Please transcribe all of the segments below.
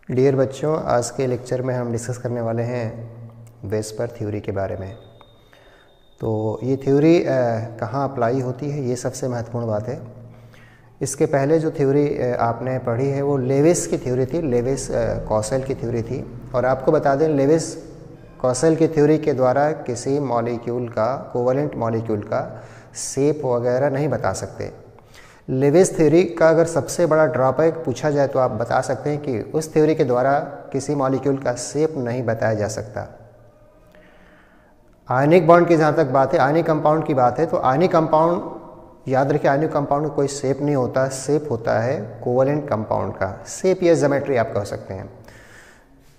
Dear बच्चों, आज के लेक्चर में हम डिस्कस करने वाले हैं वेस्पर थ्योरी के बारे में। तो ये थ्योरी कहाँ अप्लाई होती है, ये सबसे महत्वपूर्ण बात है। इसके पहले जो थ्योरी आपने पढ़ी है वो लेविस की थ्योरी थी, लेविस कॉसेल की थ्योरी थी। और आपको बता दें, लेविस कॉसेल की थ्योरी के द्वारा किसी मॉलिक्यूल का, कोवेलेंट मॉलिक्यूल का शेप वगैरह नहीं बता सकते। लेविस थ्योरी का अगर सबसे बड़ा ड्रॉबैक पूछा जाए तो आप बता सकते हैं कि उस थ्योरी के द्वारा किसी मॉलिक्यूल का शेप नहीं बताया जा सकता। आयनिक बॉन्ड की जहाँ तक बात है, आयनिक कंपाउंड की बात है, तो आयनिक कंपाउंड याद रखिए, आयनिक कंपाउंड में कोई शेप नहीं होता। शेप होता है कोवेलेंट कंपाउंड का। शेप या ज्योमेट्री आप कह सकते हैं।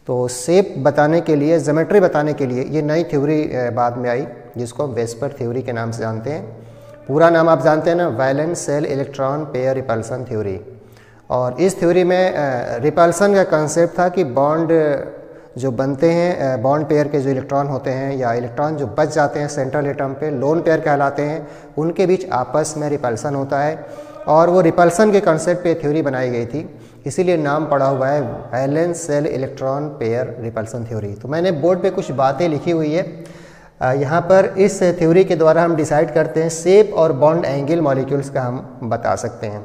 तो शेप बताने के लिए, ज्योमेट्री बताने के लिए ये नई थ्योरी बाद में आई जिसको हम वेस्पर थ्योरी के नाम से जानते हैं। पूरा नाम आप जानते हैं ना, valence shell electron pair repulsion theory. और इस थ्योरी में रिपल्सन का कंसेप्ट था कि बॉन्ड जो बनते हैं, बॉन्ड पेयर के जो इलेक्ट्रॉन होते हैं या इलेक्ट्रॉन जो बच जाते हैं सेंट्रल एटम पे, लोन पेयर कहलाते हैं, उनके बीच आपस में रिपल्सन होता है। और वो रिपल्सन के कंसेप्ट पे थ्योरी बनाई गई थी, इसीलिए नाम पड़ा हुआ है valence shell electron pair repulsion theory. तो मैंने बोर्ड पे कुछ बातें लिखी हुई है। यहाँ पर इस थ्योरी के द्वारा हम डिसाइड करते हैं शेप और बॉन्ड एंगल मॉलिक्यूल्स का हम बता सकते हैं।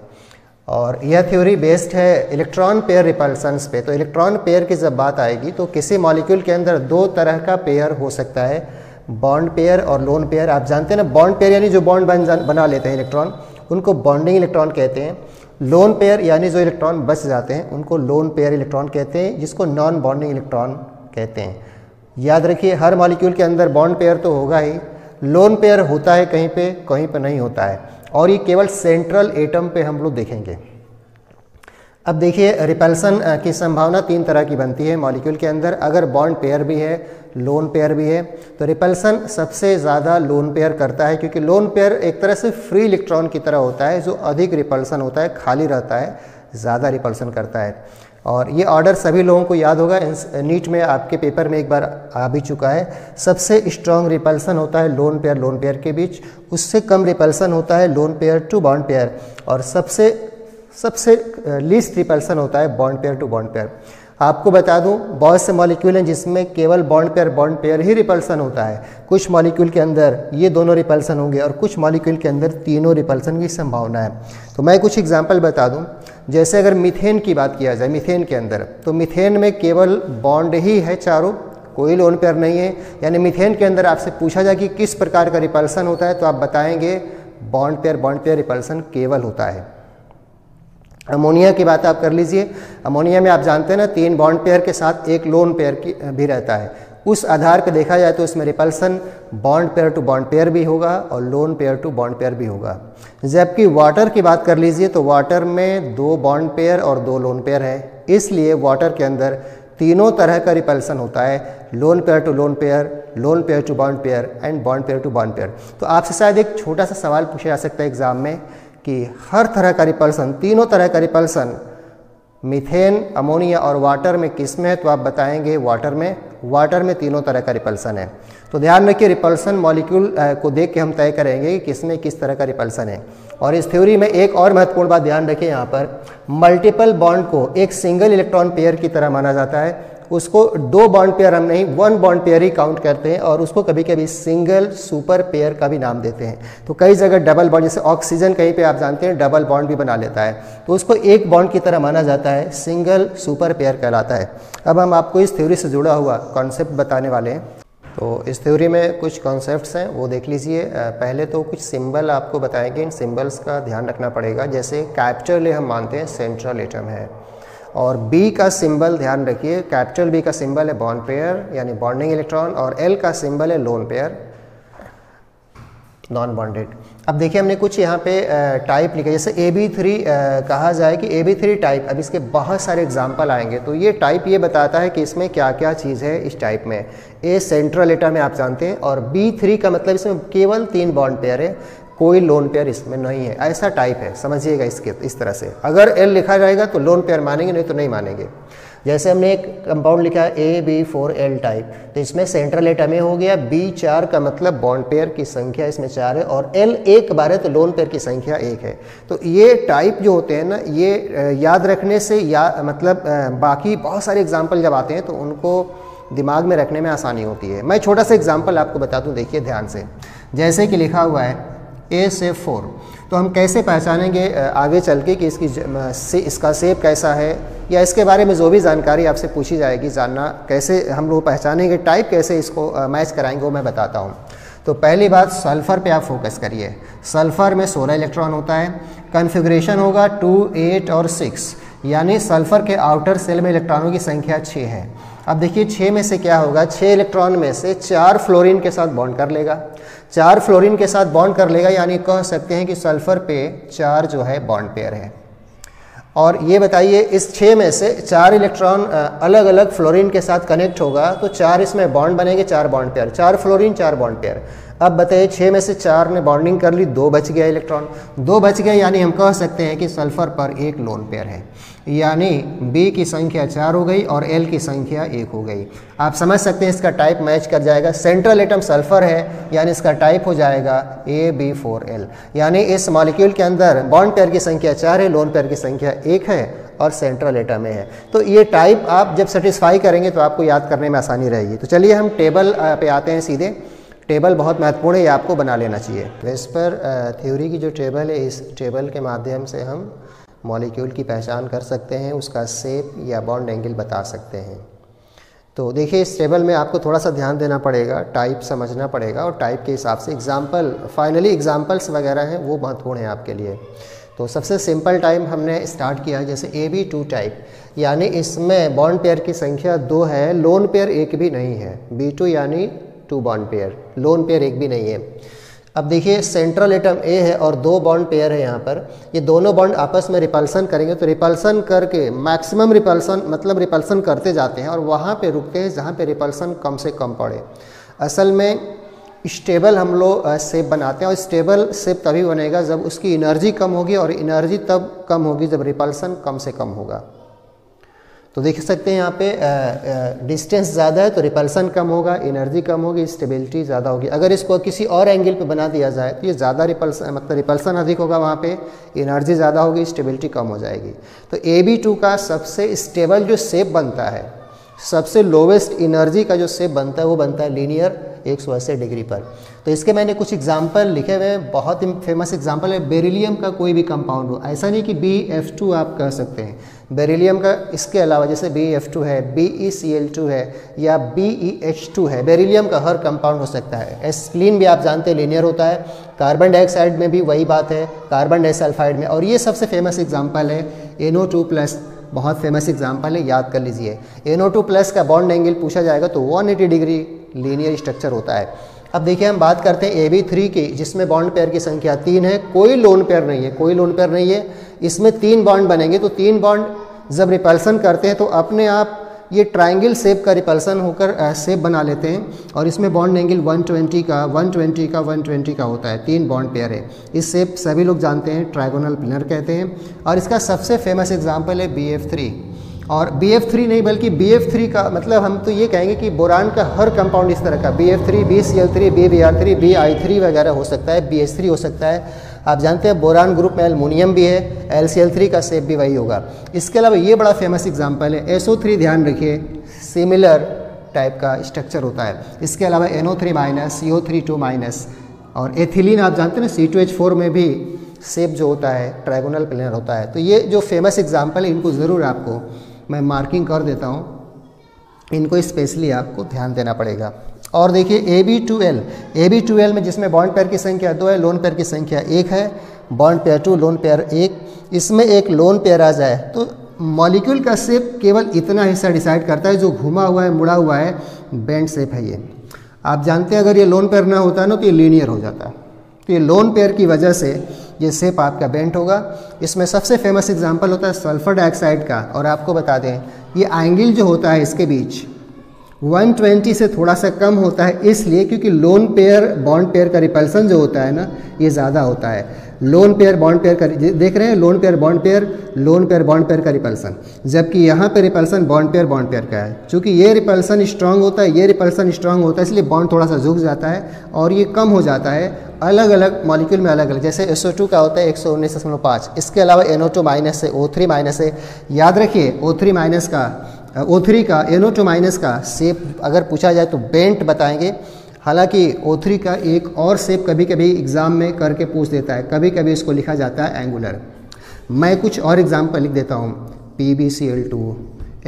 और यह थ्योरी बेस्ड है इलेक्ट्रॉन पेयर रिपल्सन्स पे। तो इलेक्ट्रॉन पेयर की जब बात आएगी तो किसी मॉलिक्यूल के अंदर दो तरह का पेयर हो सकता है, बॉन्ड पेयर और लोन पेयर। आप जानते हैं ना, बॉन्ड पेयर यानी जो बॉन्ड बना लेते हैं इलेक्ट्रॉन, उनको बॉन्डिंग इलेक्ट्रॉन कहते हैं। लोन पेयर यानी जो इलेक्ट्रॉन बच जाते हैं उनको लोन पेयर इलेक्ट्रॉन कहते हैं, जिसको नॉन बॉन्डिंग इलेक्ट्रॉन कहते हैं। याद रखिए, हर मॉलिक्यूल के अंदर बॉन्ड पेयर तो होगा ही, लोन पेयर होता है कहीं पे नहीं होता है। और ये केवल सेंट्रल एटम पे हम लोग देखेंगे। अब देखिए, रिपल्सन की संभावना तीन तरह की बनती है मॉलिक्यूल के अंदर। अगर बॉन्ड पेयर भी है, लोन पेयर भी है, तो रिपल्सन सबसे ज़्यादा लोन पेयर करता है, क्योंकि लोन पेयर एक तरह से फ्री इलेक्ट्रॉन की तरह होता है, जो अधिक रिपल्सन होता है, खाली रहता है, ज़्यादा रिपल्सन करता है। और ये ऑर्डर सभी लोगों को याद होगा, नीट में आपके पेपर में एक बार आ भी चुका है। सबसे स्ट्रॉन्ग रिपल्सन होता है लोन पेयर के बीच, उससे कम रिपल्सन होता है lone pair to bond pair, और सबसे लीस्ट रिपल्सन होता है bond pair to bond pair. आपको बता दूं, बहुत से मॉलिक्यूल हैं जिसमें केवल बॉन्ड पेयर ही रिपल्सन होता है। कुछ मॉलिक्यूल के अंदर ये दोनों रिपल्सन होंगे और कुछ मॉलिक्यूल के अंदर तीनों रिपल्सन की संभावना है। तो मैं कुछ एग्जांपल बता दूं। जैसे अगर मीथेन की बात किया जाए, मीथेन के अंदर, तो मीथेन में केवल बॉन्ड ही है चारों, कोई लोन पेयर नहीं है। यानी मीथेन के अंदर आपसे पूछा जाए कि किस प्रकार का रिपल्सन होता है, तो आप बताएंगे बॉन्ड पेयर रिपल्सन केवल होता है। अमोनिया की बात आप कर लीजिए। अमोनिया में आप जानते हैं ना, तीन बॉन्ड पेयर के साथ एक लोन पेयर की भी रहता है। उस आधार पर देखा जाए तो इसमें repulsion bond pair to bond pair भी होगा और lone pair to bond pair भी होगा। जबकि वाटर की बात कर लीजिए, तो वाटर में दो बॉन्ड पेयर और दो लोन पेयर है, इसलिए वाटर के अंदर तीनों तरह का रिपल्सन होता है, lone pair to lone pair, lone pair to bond pair and bond pair to bond pair. तो आपसे शायद एक छोटा सा सवाल पूछा जा सकता है एग्जाम में कि हर तरह का रिपल्सन, तीनों तरह का रिपल्सन मीथेन, अमोनिया और वाटर में किस में है, तो आप बताएंगे वाटर में तीनों तरह का रिपल्सन है। तो ध्यान रखिए, रिपल्सन मॉलिक्यूल को देख के हम तय करेंगे कि किसमें किस तरह का रिपल्सन है। और इस थ्योरी में एक और महत्वपूर्ण बात ध्यान रखिए, यहाँ पर मल्टीपल बॉन्ड को एक सिंगल इलेक्ट्रॉन पेयर की तरह माना जाता है। उसको दो बॉन्ड पेयर हम नहीं, वन बॉन्ड पेयर ही काउंट करते हैं, और उसको कभी कभी सिंगल सुपर पेयर का भी नाम देते हैं। तो कई जगह डबल बॉन्ड, जैसे ऑक्सीजन कहीं पे आप जानते हैं डबल बॉन्ड भी बना लेता है, तो उसको एक बॉन्ड की तरह माना जाता है, सिंगल सुपर पेयर कहलाता है। अब हम आपको इस थ्योरी से जुड़ा हुआ कॉन्सेप्ट बताने वाले हैं। तो इस थ्योरी में कुछ कॉन्सेप्ट्स हैं, वो देख लीजिए। पहले तो कुछ सिंबल आपको बताएंगे, इन सिंबल्स का ध्यान रखना पड़ेगा। जैसे कैपिटल ए हम मानते हैं सेंट्रल एटम है, और बी का सिंबल ध्यान रखिए, कैपिटल बी का सिंबल है बॉन्ड पेयर यानी बॉन्डिंग इलेक्ट्रॉन, और एल का सिंबल है लोन पेयर नॉन बॉन्डेड। अब देखिए, हमने कुछ यहाँ पे टाइप लिखे, जैसे AB3 कहा जाए कि AB3 टाइप। अब इसके बहुत सारे एग्जाम्पल आएंगे, तो ये टाइप ये बताता है कि इसमें क्या क्या चीज़ है इस टाइप में। ए सेंट्रल एटम में आप जानते हैं, और B3 का मतलब इसमें केवल तीन बॉन्ड पेयर है, कोई लोन पेयर इसमें नहीं है, ऐसा टाइप है, समझिएगा इसके इस तरह से। अगर एल लिखा जाएगा तो लोन पेयर मानेंगे, नहीं तो नहीं मानेंगे। जैसे हमने एक कंपाउंड लिखा है AB4L टाइप, तो इसमें सेंट्रल एटम ए हो गया, B4 का मतलब बॉन्ड पेयर की संख्या इसमें 4 है, और L एक बार है तो लोन पेयर की संख्या 1 है। तो ये टाइप जो होते हैं ना, ये याद रखने से मतलब बाकी बहुत सारे एग्जाम्पल जब आते हैं तो उनको दिमाग में रखने में आसानी होती है। मैं छोटा सा एग्जाम्पल आपको बता दूं, देखिए ध्यान से। जैसे कि लिखा हुआ है A4, तो हम कैसे पहचानेंगे आगे चल के कि इसका शेप कैसा है, या इसके बारे में जो भी जानकारी आपसे पूछी जाएगी, जानना कैसे हम लोग पहचानेंगे, टाइप कैसे इसको मैच कराएंगे, वो मैं बताता हूँ। तो पहली बात, सल्फ़र पे आप फोकस करिए। सल्फ़र में 16 इलेक्ट्रॉन होता है, कन्फिग्रेशन होगा 2, 8 और 6, यानी सल्फ़र के आउटर सेल में इलेक्ट्रॉनों की संख्या 6 है। अब देखिए 6 में से क्या होगा, 6 इलेक्ट्रॉन में से 4 फ्लोरीन के साथ बॉन्ड कर लेगा, 4 फ्लोरीन के साथ बॉन्ड कर लेगा, यानी कह सकते हैं कि सल्फ़र पे 4 जो है बॉन्ड पेयर है। और ये बताइए, इस 6 में से 4 इलेक्ट्रॉन अलग अलग फ्लोरीन के साथ कनेक्ट होगा, तो 4 इसमें बॉन्ड बनेंगे, 4 bond pair, 4 fluorine 4 bond pair. अब बताइए 6 में से 4 ने बॉन्डिंग कर ली, 2 बच गया इलेक्ट्रॉन, 2 बच गए, यानी हम कह सकते हैं कि सल्फ़र पर एक लोन पेयर है, यानी B की संख्या 4 हो गई और L की संख्या 1 हो गई। आप समझ सकते हैं इसका टाइप मैच कर जाएगा। सेंट्रल एटम सल्फ़र है, यानी इसका टाइप हो जाएगा AB4L, यानी इस मॉलिक्यूल के अंदर बॉन्ड पेयर की संख्या 4 है, लोन पेयर की संख्या 1 है और सेंट्रल एटम में है। तो ये टाइप आप जब सेटिस्फाई करेंगे तो आपको याद करने में आसानी रहेगी। तो चलिए हम टेबल पे आते हैं सीधे। टेबल बहुत महत्वपूर्ण है, ये आपको बना लेना चाहिए। वेस्पर थ्योरी की जो टेबल है, इस टेबल के माध्यम से हम मॉलिक्यूल की पहचान कर सकते हैं, उसका शेप या बॉन्ड एंगल बता सकते हैं। तो देखिए इस टेबल में आपको थोड़ा सा ध्यान देना पड़ेगा, टाइप समझना पड़ेगा, और टाइप के हिसाब से एग्जाम्पल, फाइनली एग्जाम्पल्स वगैरह हैं वो महत्वपूर्ण है आपके लिए। तो सबसे सिंपल टाइप हमने स्टार्ट किया, जैसे AB2 टाइप, यानी इसमें बॉन्ड पेयर की संख्या 2 है, लोन पेयर एक भी नहीं है। B2 यानी 2 बॉन्ड पेयर, लोन पेयर एक भी नहीं है। अब देखिए सेंट्रल एटम A है और 2 बॉन्ड पेयर है यहाँ पर, ये दोनों बॉन्ड आपस में रिपल्सन करेंगे, तो रिपल्सन करके मैक्सिमम रिपल्सन मतलब रिपल्सन करते जाते हैं और वहाँ पे रुकते हैं जहाँ पे रिपल्सन कम से कम पड़े। असल में स्टेबल हम लोग शेप बनाते हैं, और स्टेबल शेप तभी बनेगा जब उसकी एनर्जी कम होगी, और एनर्जी तब कम होगी जब रिपल्सन कम से कम होगा। तो देख सकते हैं यहाँ पे डिस्टेंस ज़्यादा है तो रिपल्सन कम होगा, एनर्जी कम होगी, स्टेबिलिटी ज़्यादा होगी। अगर इसको किसी और एंगल पे बना दिया जाए तो ये ज़्यादा रिपल्सन मतलब रिपल्सन अधिक होगा, वहाँ पे एनर्जी ज़्यादा होगी, स्टेबिलिटी कम हो जाएगी। तो AB2 का सबसे स्टेबल जो शेप बनता है, सबसे लोवेस्ट एनर्जी का जो शेप बनता है वो बनता है लीनियर 180 डिग्री पर। तो इसके मैंने कुछ एग्जाम्पल लिखे हुए हैं, बहुत ही फेमस एग्जाम्पल है। बेरिलियम का कोई भी कंपाउंड हो, ऐसा नहीं कि BF2 आप कह सकते हैं, बेरिलियम का इसके अलावा जैसे BF2 है, BeCl2 है या BeH2 है, बेरिलियम का हर कंपाउंड हो सकता है। एस्प्लीन भी आप जानते हैं लीनियर होता है, कार्बन डाइऑक्साइड में भी वही बात है, कार्बन डाइसल्फाइड में। और ये सबसे फेमस एग्जाम्पल है NO2+, बहुत फेमस एग्जाम्पल है, याद कर लीजिए। NO2+ का बॉन्ड एंगल पूछा जाएगा तो 180 डिग्री लीनियर स्ट्रक्चर होता है। अब देखिए हम बात करते हैं AB3 की, जिसमें बॉन्ड पेयर की संख्या 3 है, कोई लोन पेयर नहीं है, कोई लोन पेयर नहीं है। इसमें 3 बॉन्ड बनेंगे, तो 3 बॉन्ड जब रिपल्सन करते हैं तो अपने आप ये ट्रायंगल शेप का रिपल्सन होकर शेप बना लेते हैं, और इसमें बॉन्ड एंगल 120 का 120 का होता है। 3 बॉन्ड पेयर है, इस शेप सभी लोग जानते हैं, ट्रायगोनल प्लेनर कहते हैं। और इसका सबसे फेमस एग्जाम्पल है BF3, और BF3 नहीं बल्कि BF3 का मतलब हम तो ये कहेंगे कि बोरान का हर कंपाउंड इस तरह का BF3, BCl3, BBr3, BI3 वगैरह हो सकता है, BH3 हो सकता है। आप जानते हैं बोरान ग्रुप में एल्युमिनियम भी है, LCl3 का शेप भी वही होगा। इसके अलावा ये बड़ा फेमस एग्जाम्पल है SO3, ध्यान रखिए सिमिलर टाइप का स्ट्रक्चर होता है। इसके अलावा NO3-, CO3-, और एथिलीन आप जानते हैं ना C2H4 में भी शेप जो होता है ट्रायगोनल प्लेनर होता है। तो ये जो फेमस एग्जाम्पल है इनको ज़रूर आपको मैं मार्किंग कर देता हूँ, इनको स्पेशली आपको ध्यान देना पड़ेगा। और देखिए AB2L में जिसमें बॉन्ड पेयर की संख्या 2 है, लोन पेयर की संख्या 1 है, बॉन्ड पेयर 2, लोन पेयर 1, इसमें एक लोन पेयर आ जाए तो मॉलिक्यूल का शेप केवल इतना हिस्सा डिसाइड करता है, जो घुमा हुआ है, मुड़ा हुआ है, बेंड शेप है ये। आप जानते हैं अगर ये लोन पेयर ना होता ना तो ये लीनियर हो जाता। तो ये लोन पेयर की वजह से ये शेप आपका बेंट होगा। इसमें सबसे फेमस एग्जांपल होता है सल्फर डाइऑक्साइड का, और आपको बता दें ये एंगल जो होता है इसके बीच 120 से थोड़ा सा कम होता है, इसलिए क्योंकि लोन पेयर बॉन्ड पेयर का रिपल्सन जो होता है ना ये ज़्यादा होता है। लोन पेयर बॉन्ड पेयर का, देख रहे हैं लोन पेयर बॉन्ड पेयर का रिपल्सन, जबकि यहाँ पे रिपल्सन बॉन्ड पेयर का है। चूँकि ये रिपल्सन स्ट्रांग होता है, ये रिपल्सन स्ट्रांग होता है, इसलिए बॉन्ड थोड़ा सा झुक जाता है और ये कम हो जाता है अलग अलग मॉलिक्यूल में अलग अलग। जैसे SO2 का होता है 119.5, इसके अलावा NO2 माइनस है, O3 माइनस है। याद रखिए O3 का NO2 माइनस का शेप अगर पूछा जाए तो बेंट बताएंगे। हालांकि O3 का एक और शेप कभी कभी एग्जाम में करके पूछ देता है, कभी कभी इसको लिखा जाता है एंगुलर। मैं कुछ और एग्जाम्पल लिख देता हूँ, PbCl2,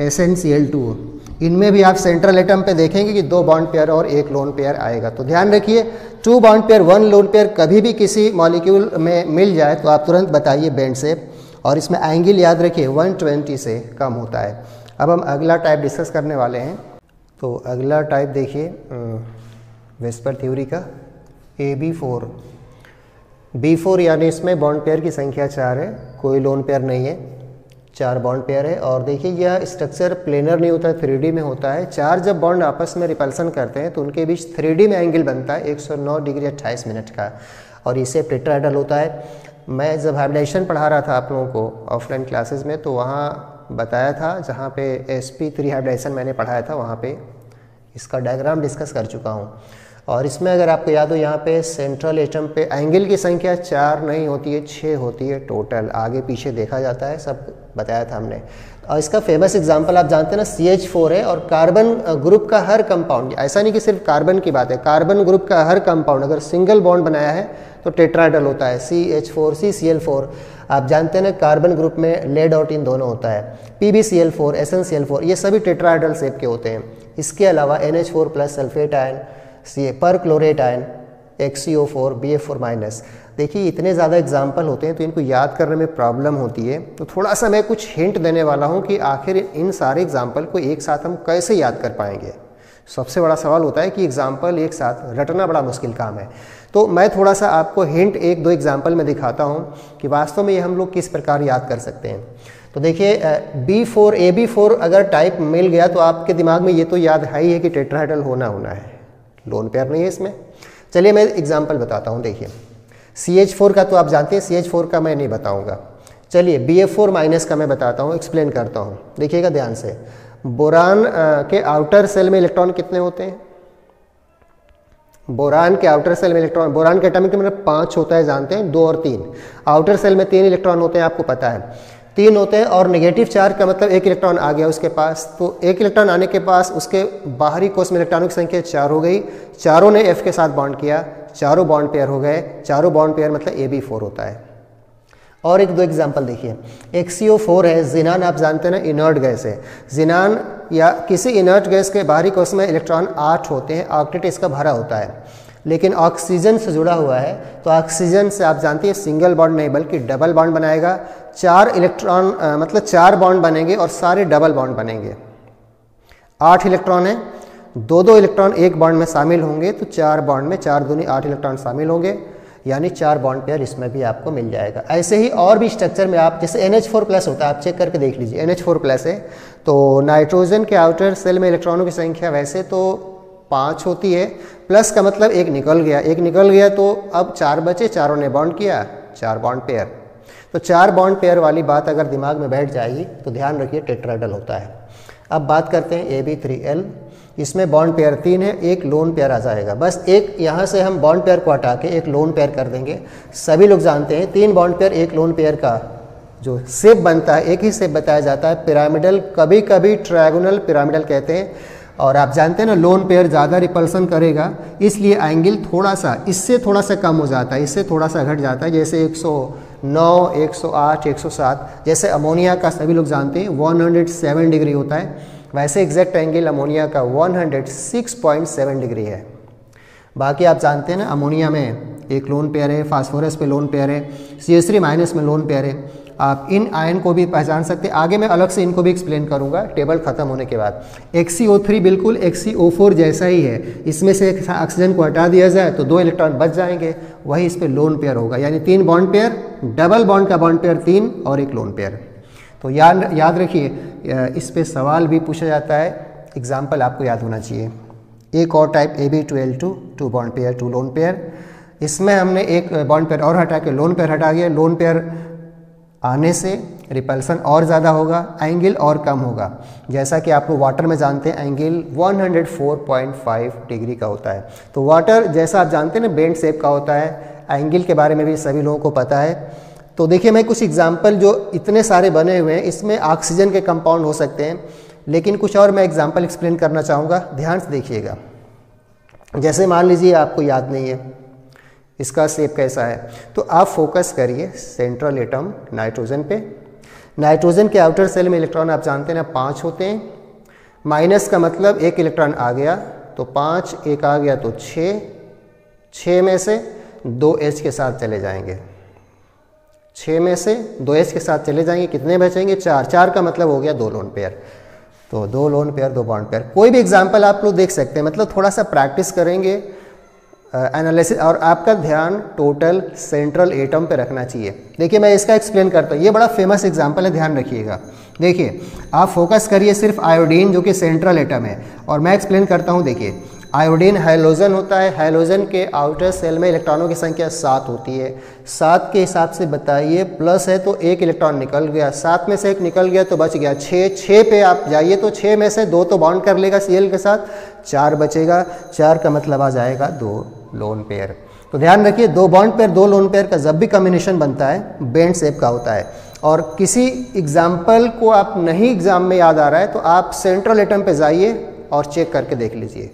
SnCl2, इनमें भी आप सेंट्रल एटम पे देखेंगे कि 2 बॉन्ड पेयर और 1 लोन पेयर आएगा। तो ध्यान रखिए 2 बॉन्ड पेयर 1 लोन पेयर कभी भी किसी मॉलिक्यूल में मिल जाए तो आप तुरंत बताइए बेंट शेप, और इसमें एंगल याद रखिए 120 से कम होता है। अब हम अगला टाइप डिस्कस करने वाले हैं। तो अगला टाइप देखिए वेस्पर थ्योरी का AB4, B4 यानी इसमें बॉन्ड पेयर की संख्या 4 है, कोई लोन पेयर नहीं है, 4 बॉन्ड पेयर है। और देखिए यह स्ट्रक्चर प्लेनर नहीं होता है, 3D में होता है। 4 जब बॉन्ड आपस में रिपल्सन करते हैं तो उनके बीच 3D में एंगल बनता है 109 डिग्री 28 मिनट का, और इसे टेट्राहेड्रल होता है। मैं जब हाइब्रिडाइजेशन पढ़ा रहा था आप लोगों को ऑफलाइन क्लासेस में, तो वहाँ बताया था, जहाँ पे sp3 हाइब्रिडाइजेशन मैंने पढ़ाया था, वहाँ पे इसका डायग्राम डिस्कस कर चुका हूँ। और इसमें अगर आपको याद हो, यहाँ पे सेंट्रल एटम पे एंगल की संख्या 4 नहीं होती है, 6 होती है टोटल, आगे पीछे देखा जाता है, सब बताया था हमने। और इसका फेमस एग्जांपल आप जानते हैं ना, CH4 है। और कार्बन ग्रुप का हर कंपाउंड, ऐसा नहीं कि सिर्फ कार्बन की बात है, कार्बन ग्रुप का हर कंपाउंड अगर सिंगल बॉन्ड बनाया है तो टेट्राहेड्रल होता है, CH4 CCl4। आप जानते हैं ना कार्बन ग्रुप में लेड और टिन दोनों होता है, PbCl4 SnCl4, ये सभी टेट्राहेड्रल शेप के होते हैं। इसके अलावा NH4 प्लस सल्फेट आयन, पर chlorate ion, XCO4 BF4 minus. देखिए इतने ज़्यादा एग्जाम्पल होते हैं तो इनको याद करने में प्रॉब्लम होती है। तो थोड़ा सा मैं कुछ हिंट देने वाला हूँ कि आखिर इन सारे एग्जाम्पल को एक साथ हम कैसे याद कर पाएंगे। सबसे बड़ा सवाल होता है कि एग्जाम्पल एक साथ रटना बड़ा मुश्किल काम है। तो मैं थोड़ा सा आपको हिंट 1-2 एग्जाम्पल में दिखाता हूँ कि वास्तव में ये हम लोग किस प्रकार याद कर सकते हैं। तो देखिए B4 AB4 अगर टाइप मिल गया तो आपके दिमाग में ये तो याद है ही है कि टेट्राहेड्रल होना है, लोन पेयर नहीं है इसमें। चलिए मैं एग्जाम्पल बताता हूँ। देखिए CH4 का तो आप जानते हैं, CH4 का मैं नहीं बताऊँगा। चलिए BF4 माइनस का मैं बताता हूँ, एक्सप्लेन करता हूँ, देखिएगा ध्यान से। बोरान के आउटर सेल में इलेक्ट्रॉन कितने होते हैं? बोरान के आउटर सेल में इलेक्ट्रॉन, बोरान के एटॉमिक नंबर 5 होता है, जानते हैं, 2 और 3। आउटर सेल में 3 इलेक्ट्रॉन होते हैं, आपको पता है 3 होते हैं। और नेगेटिव चार्ज का मतलब 1 इलेक्ट्रॉन आ गया उसके पास, तो 1 इलेक्ट्रॉन आने के पास उसके बाहरी कोश में इलेक्ट्रॉनों की संख्या 4 हो गई। चारों ने F के साथ बॉन्ड किया, चारों बॉन्ड पेयर हो गए। चारों बॉन्ड पेयर मतलब AB4 होता है। और 1-2 एग्जाम्पल देखिए, XCO4 है, जिनान आप जानते हैं ना, इनर्ट गैस है। जिनान या किसी इनर्ट गैस के बाहरी कोश में इलेक्ट्रॉन 8 होते हैं, ऑक्टेट इसका भरा होता है, लेकिन ऑक्सीजन से जुड़ा हुआ है। तो ऑक्सीजन से आप जानते हैं सिंगल बॉन्ड नहीं बल्कि डबल बॉन्ड बनाएगा। 4 इलेक्ट्रॉन मतलब 4 बॉन्ड बनेंगे और सारे डबल बॉन्ड बनेंगे। 8 इलेक्ट्रॉन है, 2-2 इलेक्ट्रॉन एक बॉन्ड में शामिल होंगे, तो 4 बॉन्ड में 4 दूनी 8 इलेक्ट्रॉन शामिल होंगे, यानी 4 बॉन्ड पेयर इसमें भी आपको मिल जाएगा। ऐसे ही और भी स्ट्रक्चर में आप, जैसे NH4 प्लस होता है, आप चेक करके देख लीजिए, NH4 प्लस है। तो नाइट्रोजन के आउटर सेल में इलेक्ट्रॉनों की संख्या वैसे तो 5 होती है, प्लस का मतलब 1 निकल गया, तो अब 4 बचे, चारों ने बॉन्ड किया, 4 बॉन्ड पेयर। तो 4 बॉन्ड पेयर वाली बात अगर दिमाग में बैठ जाएगी तो ध्यान रखिए टेट्राहेड्रल होता है। अब बात करते हैं AB3L, इसमें बॉन्ड पेयर 3 है, 1 लोन पेयर आ जाएगा। बस एक यहाँ से हम बॉन्ड पेयर को हटा के 1 लोन पेयर कर देंगे। सभी लोग जानते हैं 3 बॉन्ड पेयर 1 लोन पेयर का जो शेप बनता है, एक ही शेप बताया जाता है, पिरामिडल, कभी कभी ट्रायगोनल पिरामिडल कहते हैं। और आप जानते हैं ना लोन पेयर ज़्यादा रिपल्सन करेगा, इसलिए एंगल थोड़ा सा इससे थोड़ा सा कम हो जाता है, इससे थोड़ा सा घट जाता है, जैसे 109, 108, 107। जैसे अमोनिया का सभी लोग जानते हैं 107 डिग्री होता है, वैसे एग्जैक्ट एंगल अमोनिया का 106.7 डिग्री है। बाकी आप जानते हैं ना अमोनिया में 1 लोन पेयर है, फास्फोरस पे लोन पेयर है, CH3 माइनस में लोन पेयर है। आप इन आयन को भी पहचान सकते हैं, आगे मैं अलग से इनको भी एक्सप्लेन करूंगा टेबल खत्म होने के बाद। XCO3 बिल्कुल XCO4 जैसा ही है, इसमें से एक ऑक्सीजन को हटा दिया जाए तो 2 इलेक्ट्रॉन बच जाएंगे, वही इस पे लोन पेयर होगा, यानी 3 बॉन्ड पेयर, डबल बॉन्ड का बॉन्ड पेयर 3 और 1 लोन पेयर। तो याद रखिए इस पे सवाल भी पूछा जाता है, एग्जाम्पल आपको याद होना चाहिए। एक और type AB2L2, 2 bond pair 2 lone pair. इसमें हमने एक बॉन्ड पेयर और हटा के लोन पेयर हटा गया। लोन पेयर आने से रिपल्सन और ज़्यादा होगा, एंगल और कम होगा। जैसा कि आप लोग वाटर में जानते हैं एंगल 104.5 डिग्री का होता है। तो वाटर जैसा आप जानते हैं ना बेंड शेप का होता है, एंगल के बारे में भी सभी लोगों को पता है। तो देखिए मैं कुछ एग्जाम्पल जो इतने सारे बने हुए हैं इसमें ऑक्सीजन के कंपाउंड हो सकते हैं, लेकिन कुछ और मैं एग्जाम्पल एक्सप्लेन करना चाहूँगा, ध्यान से देखिएगा। जैसे मान लीजिए आपको याद नहीं है इसका शेप कैसा है, तो आप फोकस करिए सेंट्रल एटम नाइट्रोजन पे। नाइट्रोजन के आउटर सेल में इलेक्ट्रॉन आप जानते हैं ना 5 होते हैं। माइनस का मतलब एक इलेक्ट्रॉन आ गया तो 5, एक आ गया तो 6 में से 2 H के साथ चले जाएंगे। 6 में से 2 H के साथ चले जाएंगे, कितने बचेंगे? 4 का मतलब हो गया 2 लोन पेयर। तो 2 लोन पेयर 2 बॉन्ड पेयर। कोई भी एग्जाम्पल आप लोग देख सकते हैं, मतलब थोड़ा सा प्रैक्टिस करेंगे एनालिसिस, और आपका ध्यान टोटल सेंट्रल एटम पे रखना चाहिए। देखिए मैं इसका एक्सप्लेन करता हूँ, ये बड़ा फेमस एग्जाम्पल है, ध्यान रखिएगा। देखिए आप फोकस करिए सिर्फ आयोडीन जो कि सेंट्रल एटम है, और मैं एक्सप्लेन करता हूँ। देखिए आयोडीन हैलोजन होता है, हैलोजन के आउटर सेल में इलेक्ट्रॉनों की संख्या 7 होती है। 7 के हिसाब से बताइए, प्लस है तो एक इलेक्ट्रॉन निकल गया, 7 में से एक निकल गया तो बच गया 6 पे आप जाइए तो 6 में से 2 तो बॉन्ड कर लेगा Cl के साथ, 4 बचेगा। 4 का मतलब आ जाएगा 2 लोन पेयर। तो ध्यान रखिए 2 बॉन्ड पेयर 2 लोन पेयर का जब भी कॉम्बिनेशन बनता है बेंड शेप का होता है। और किसी एग्जाम्पल को आप नहीं एग्जाम में याद आ रहा है तो आप सेंट्रल एटम पे जाइए और चेक करके देख लीजिए।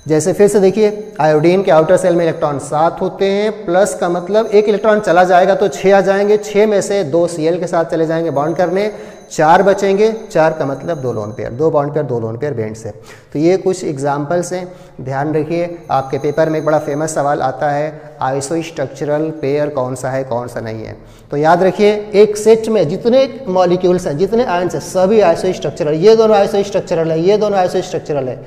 जैसे फिर से देखिए आयोडीन के आउटर सेल में इलेक्ट्रॉन 7 होते हैं, प्लस का मतलब एक इलेक्ट्रॉन चला जाएगा तो 6 आ जाएंगे, 6 में से 2 Cl के साथ चले जाएंगे बॉन्ड करने, 4 बचेंगे। 4 का मतलब 2 lone pair, 2 bond pair 2 lone pair bend से। तो ये कुछ एग्जाम्पल्स हैं, ध्यान रखिए। आपके पेपर में एक बड़ा फेमस सवाल आता है आइसोस्ट्रक्चरल पेयर कौन सा है कौन सा नहीं है। तो याद रखिए एक सेट में जितने मॉलिक्यूल्स हैं, जितने आयन्स हैं, सभी आइसोस्ट्रक्चरल। ये दोनों आइसोस्ट्रक्चरल है, ये दोनों आइसोस्ट्रक्चरल है,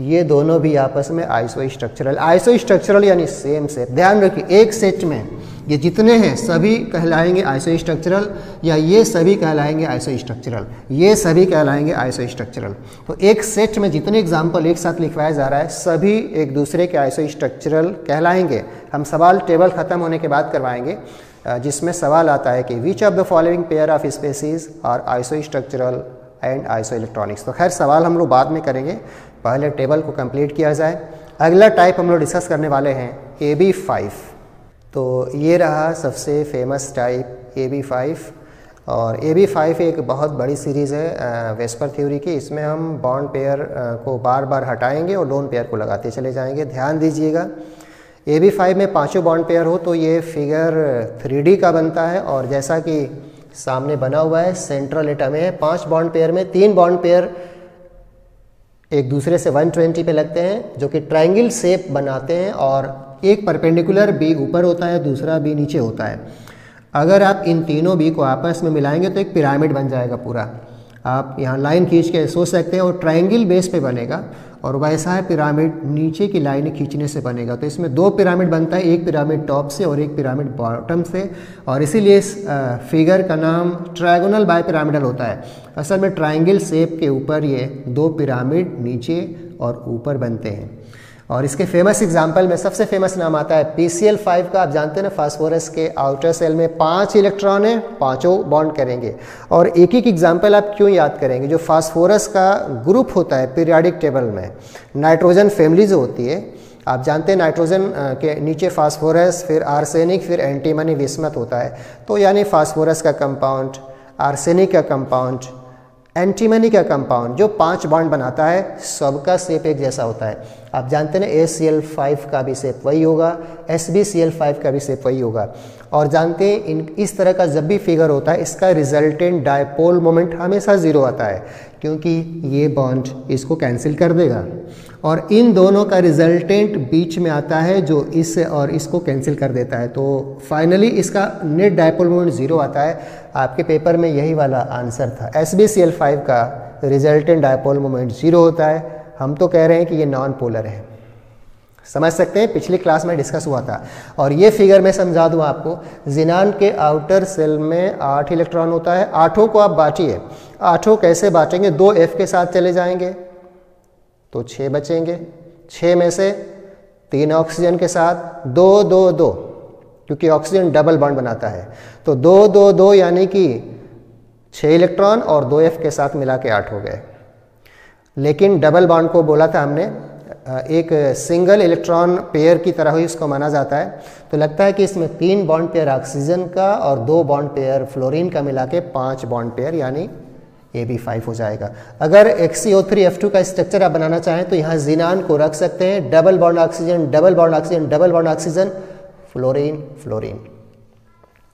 ये दोनों भी आपस में आइसोस्ट्रक्चरल। आइसोस्ट्रक्चरल यानी सेम शेप। ध्यान रखिए एक सेट में ये जितने हैं सभी कहलाएंगे आइसोस्ट्रक्चरल, या ये सभी कहलाएंगे आइसोस्ट्रक्चरल, ये सभी कहलाएंगे आइसोस्ट्रक्चरल। तो एक सेट में जितने एग्जाम्पल एक साथ लिखवाया जा रहा है सभी एक दूसरे के आइसोस्ट्रक्चरल कहलाएंगे। हम सवाल टेबल खत्म होने के बाद करवाएंगे, जिसमें सवाल आता है कि which of the following pair of species are isostructural and isoelectronics. तो खैर सवाल हम लोग बाद में करेंगे, पहले टेबल को कंप्लीट किया जाए। अगला टाइप हम लोग डिस्कस करने वाले हैं AB5। तो ये रहा सबसे फेमस टाइप AB5, और AB5 एक बहुत बड़ी सीरीज़ है वेस्पर थ्योरी की। इसमें हम बॉन्ड पेयर को बार बार हटाएंगे और लोन पेयर को लगाते चले जाएंगे। ध्यान दीजिएगा AB5 में 5 बॉन्ड पेयर हो तो ये फिगर 3D का बनता है, और जैसा कि सामने बना हुआ है सेंट्रल एटम है। 5 बॉन्ड पेयर में 3 बॉन्ड पेयर एक दूसरे से 120 पे लगते हैं जो कि ट्रायंगल शेप बनाते हैं, और एक परपेंडिकुलर बी ऊपर होता है, दूसरा बी नीचे होता है। अगर आप इन तीनों बी को आपस में मिलाएंगे तो एक पिरामिड बन जाएगा पूरा। आप यहाँ लाइन खींच के सोच सकते हैं, और ट्रायंगल बेस पे बनेगा, और वैसा है पिरामिड नीचे की लाइन खींचने से बनेगा। तो इसमें 2 पिरामिड बनता है, एक पिरामिड टॉप से और एक पिरामिड बॉटम से, और इसीलिए इस फिगर का नाम ट्रायगोनल बाय पिरामिडल होता है। असल में ट्रायंगल शेप के ऊपर ये 2 पिरामिड नीचे और ऊपर बनते हैं। और इसके फेमस एग्जाम्पल में सबसे फेमस नाम आता है PCl5 का। आप जानते हैं ना फास्फोरस के आउटर सेल में 5 इलेक्ट्रॉन है, 5 बॉन्ड करेंगे। और एक एक एग्जाम्पल आप क्यों याद करेंगे, जो फास्फोरस का ग्रुप होता है पीरियोडिक टेबल में, नाइट्रोजन फैमिली जो होती है, आप जानते हैं नाइट्रोजन के नीचे फास्फोरस, फिर आर्सेनिक, फिर एंटीमनी विस्मत होता है। तो यानी फास्फोरस का कंपाउंड, आर्सेनिक का कंपाउंड, एंटीमनी का कंपाउंड जो 5 बॉन्ड बनाता है, सबका शेप एक जैसा होता है। आप जानते हैं ना ACl5 का भी शेप वही होगा, SbCl5 का भी शेप वही होगा। और जानते हैं इस तरह का जब भी फिगर होता है इसका रिजल्टेंट डायपोल मोमेंट हमेशा 0 आता है, क्योंकि ये बॉन्ड इसको कैंसिल कर देगा, और इन दोनों का रिजल्टेंट बीच में आता है जो इस और इसको कैंसिल कर देता है। तो फाइनली इसका नेट डायपोल मोमेंट 0 आता है। आपके पेपर में यही वाला आंसर था, SbCl5 का रिजल्टेंट डायपोल मोमेंट 0 होता है। हम तो कह रहे हैं कि ये नॉन पोलर है, समझ सकते हैं, पिछली क्लास में डिस्कस हुआ था। और ये फिगर मैं समझा दूं आपको, ज़ीनान के आउटर सेल में 8 इलेक्ट्रॉन होता है। 8 को आप बांटिए, 8 कैसे बांटेंगे, 2 F के साथ चले जाएंगे तो 6 बचेंगे, 6 में से 3 ऑक्सीजन के साथ 2 2 2, क्योंकि ऑक्सीजन डबल बॉन्ड बनाता है, तो 2 2 2 यानी कि 6 इलेक्ट्रॉन और 2 F के साथ मिला के 8 हो गए। लेकिन डबल बॉन्ड को बोला था हमने एक सिंगल इलेक्ट्रॉन पेयर की तरह ही इसको माना जाता है, तो लगता है कि इसमें 3 बॉन्ड पेयर ऑक्सीजन का और 2 बॉन्ड पेयर फ्लोरीन का मिला के 5 बॉन्ड पेयर यानी AB5 हो जाएगा। अगर XCO3F2 का स्ट्रक्चर आप बनाना चाहें तो यहाँ जिनान को रख सकते हैं, double bond oxygen, double bond oxygen, double bond oxygen, fluorine fluorine.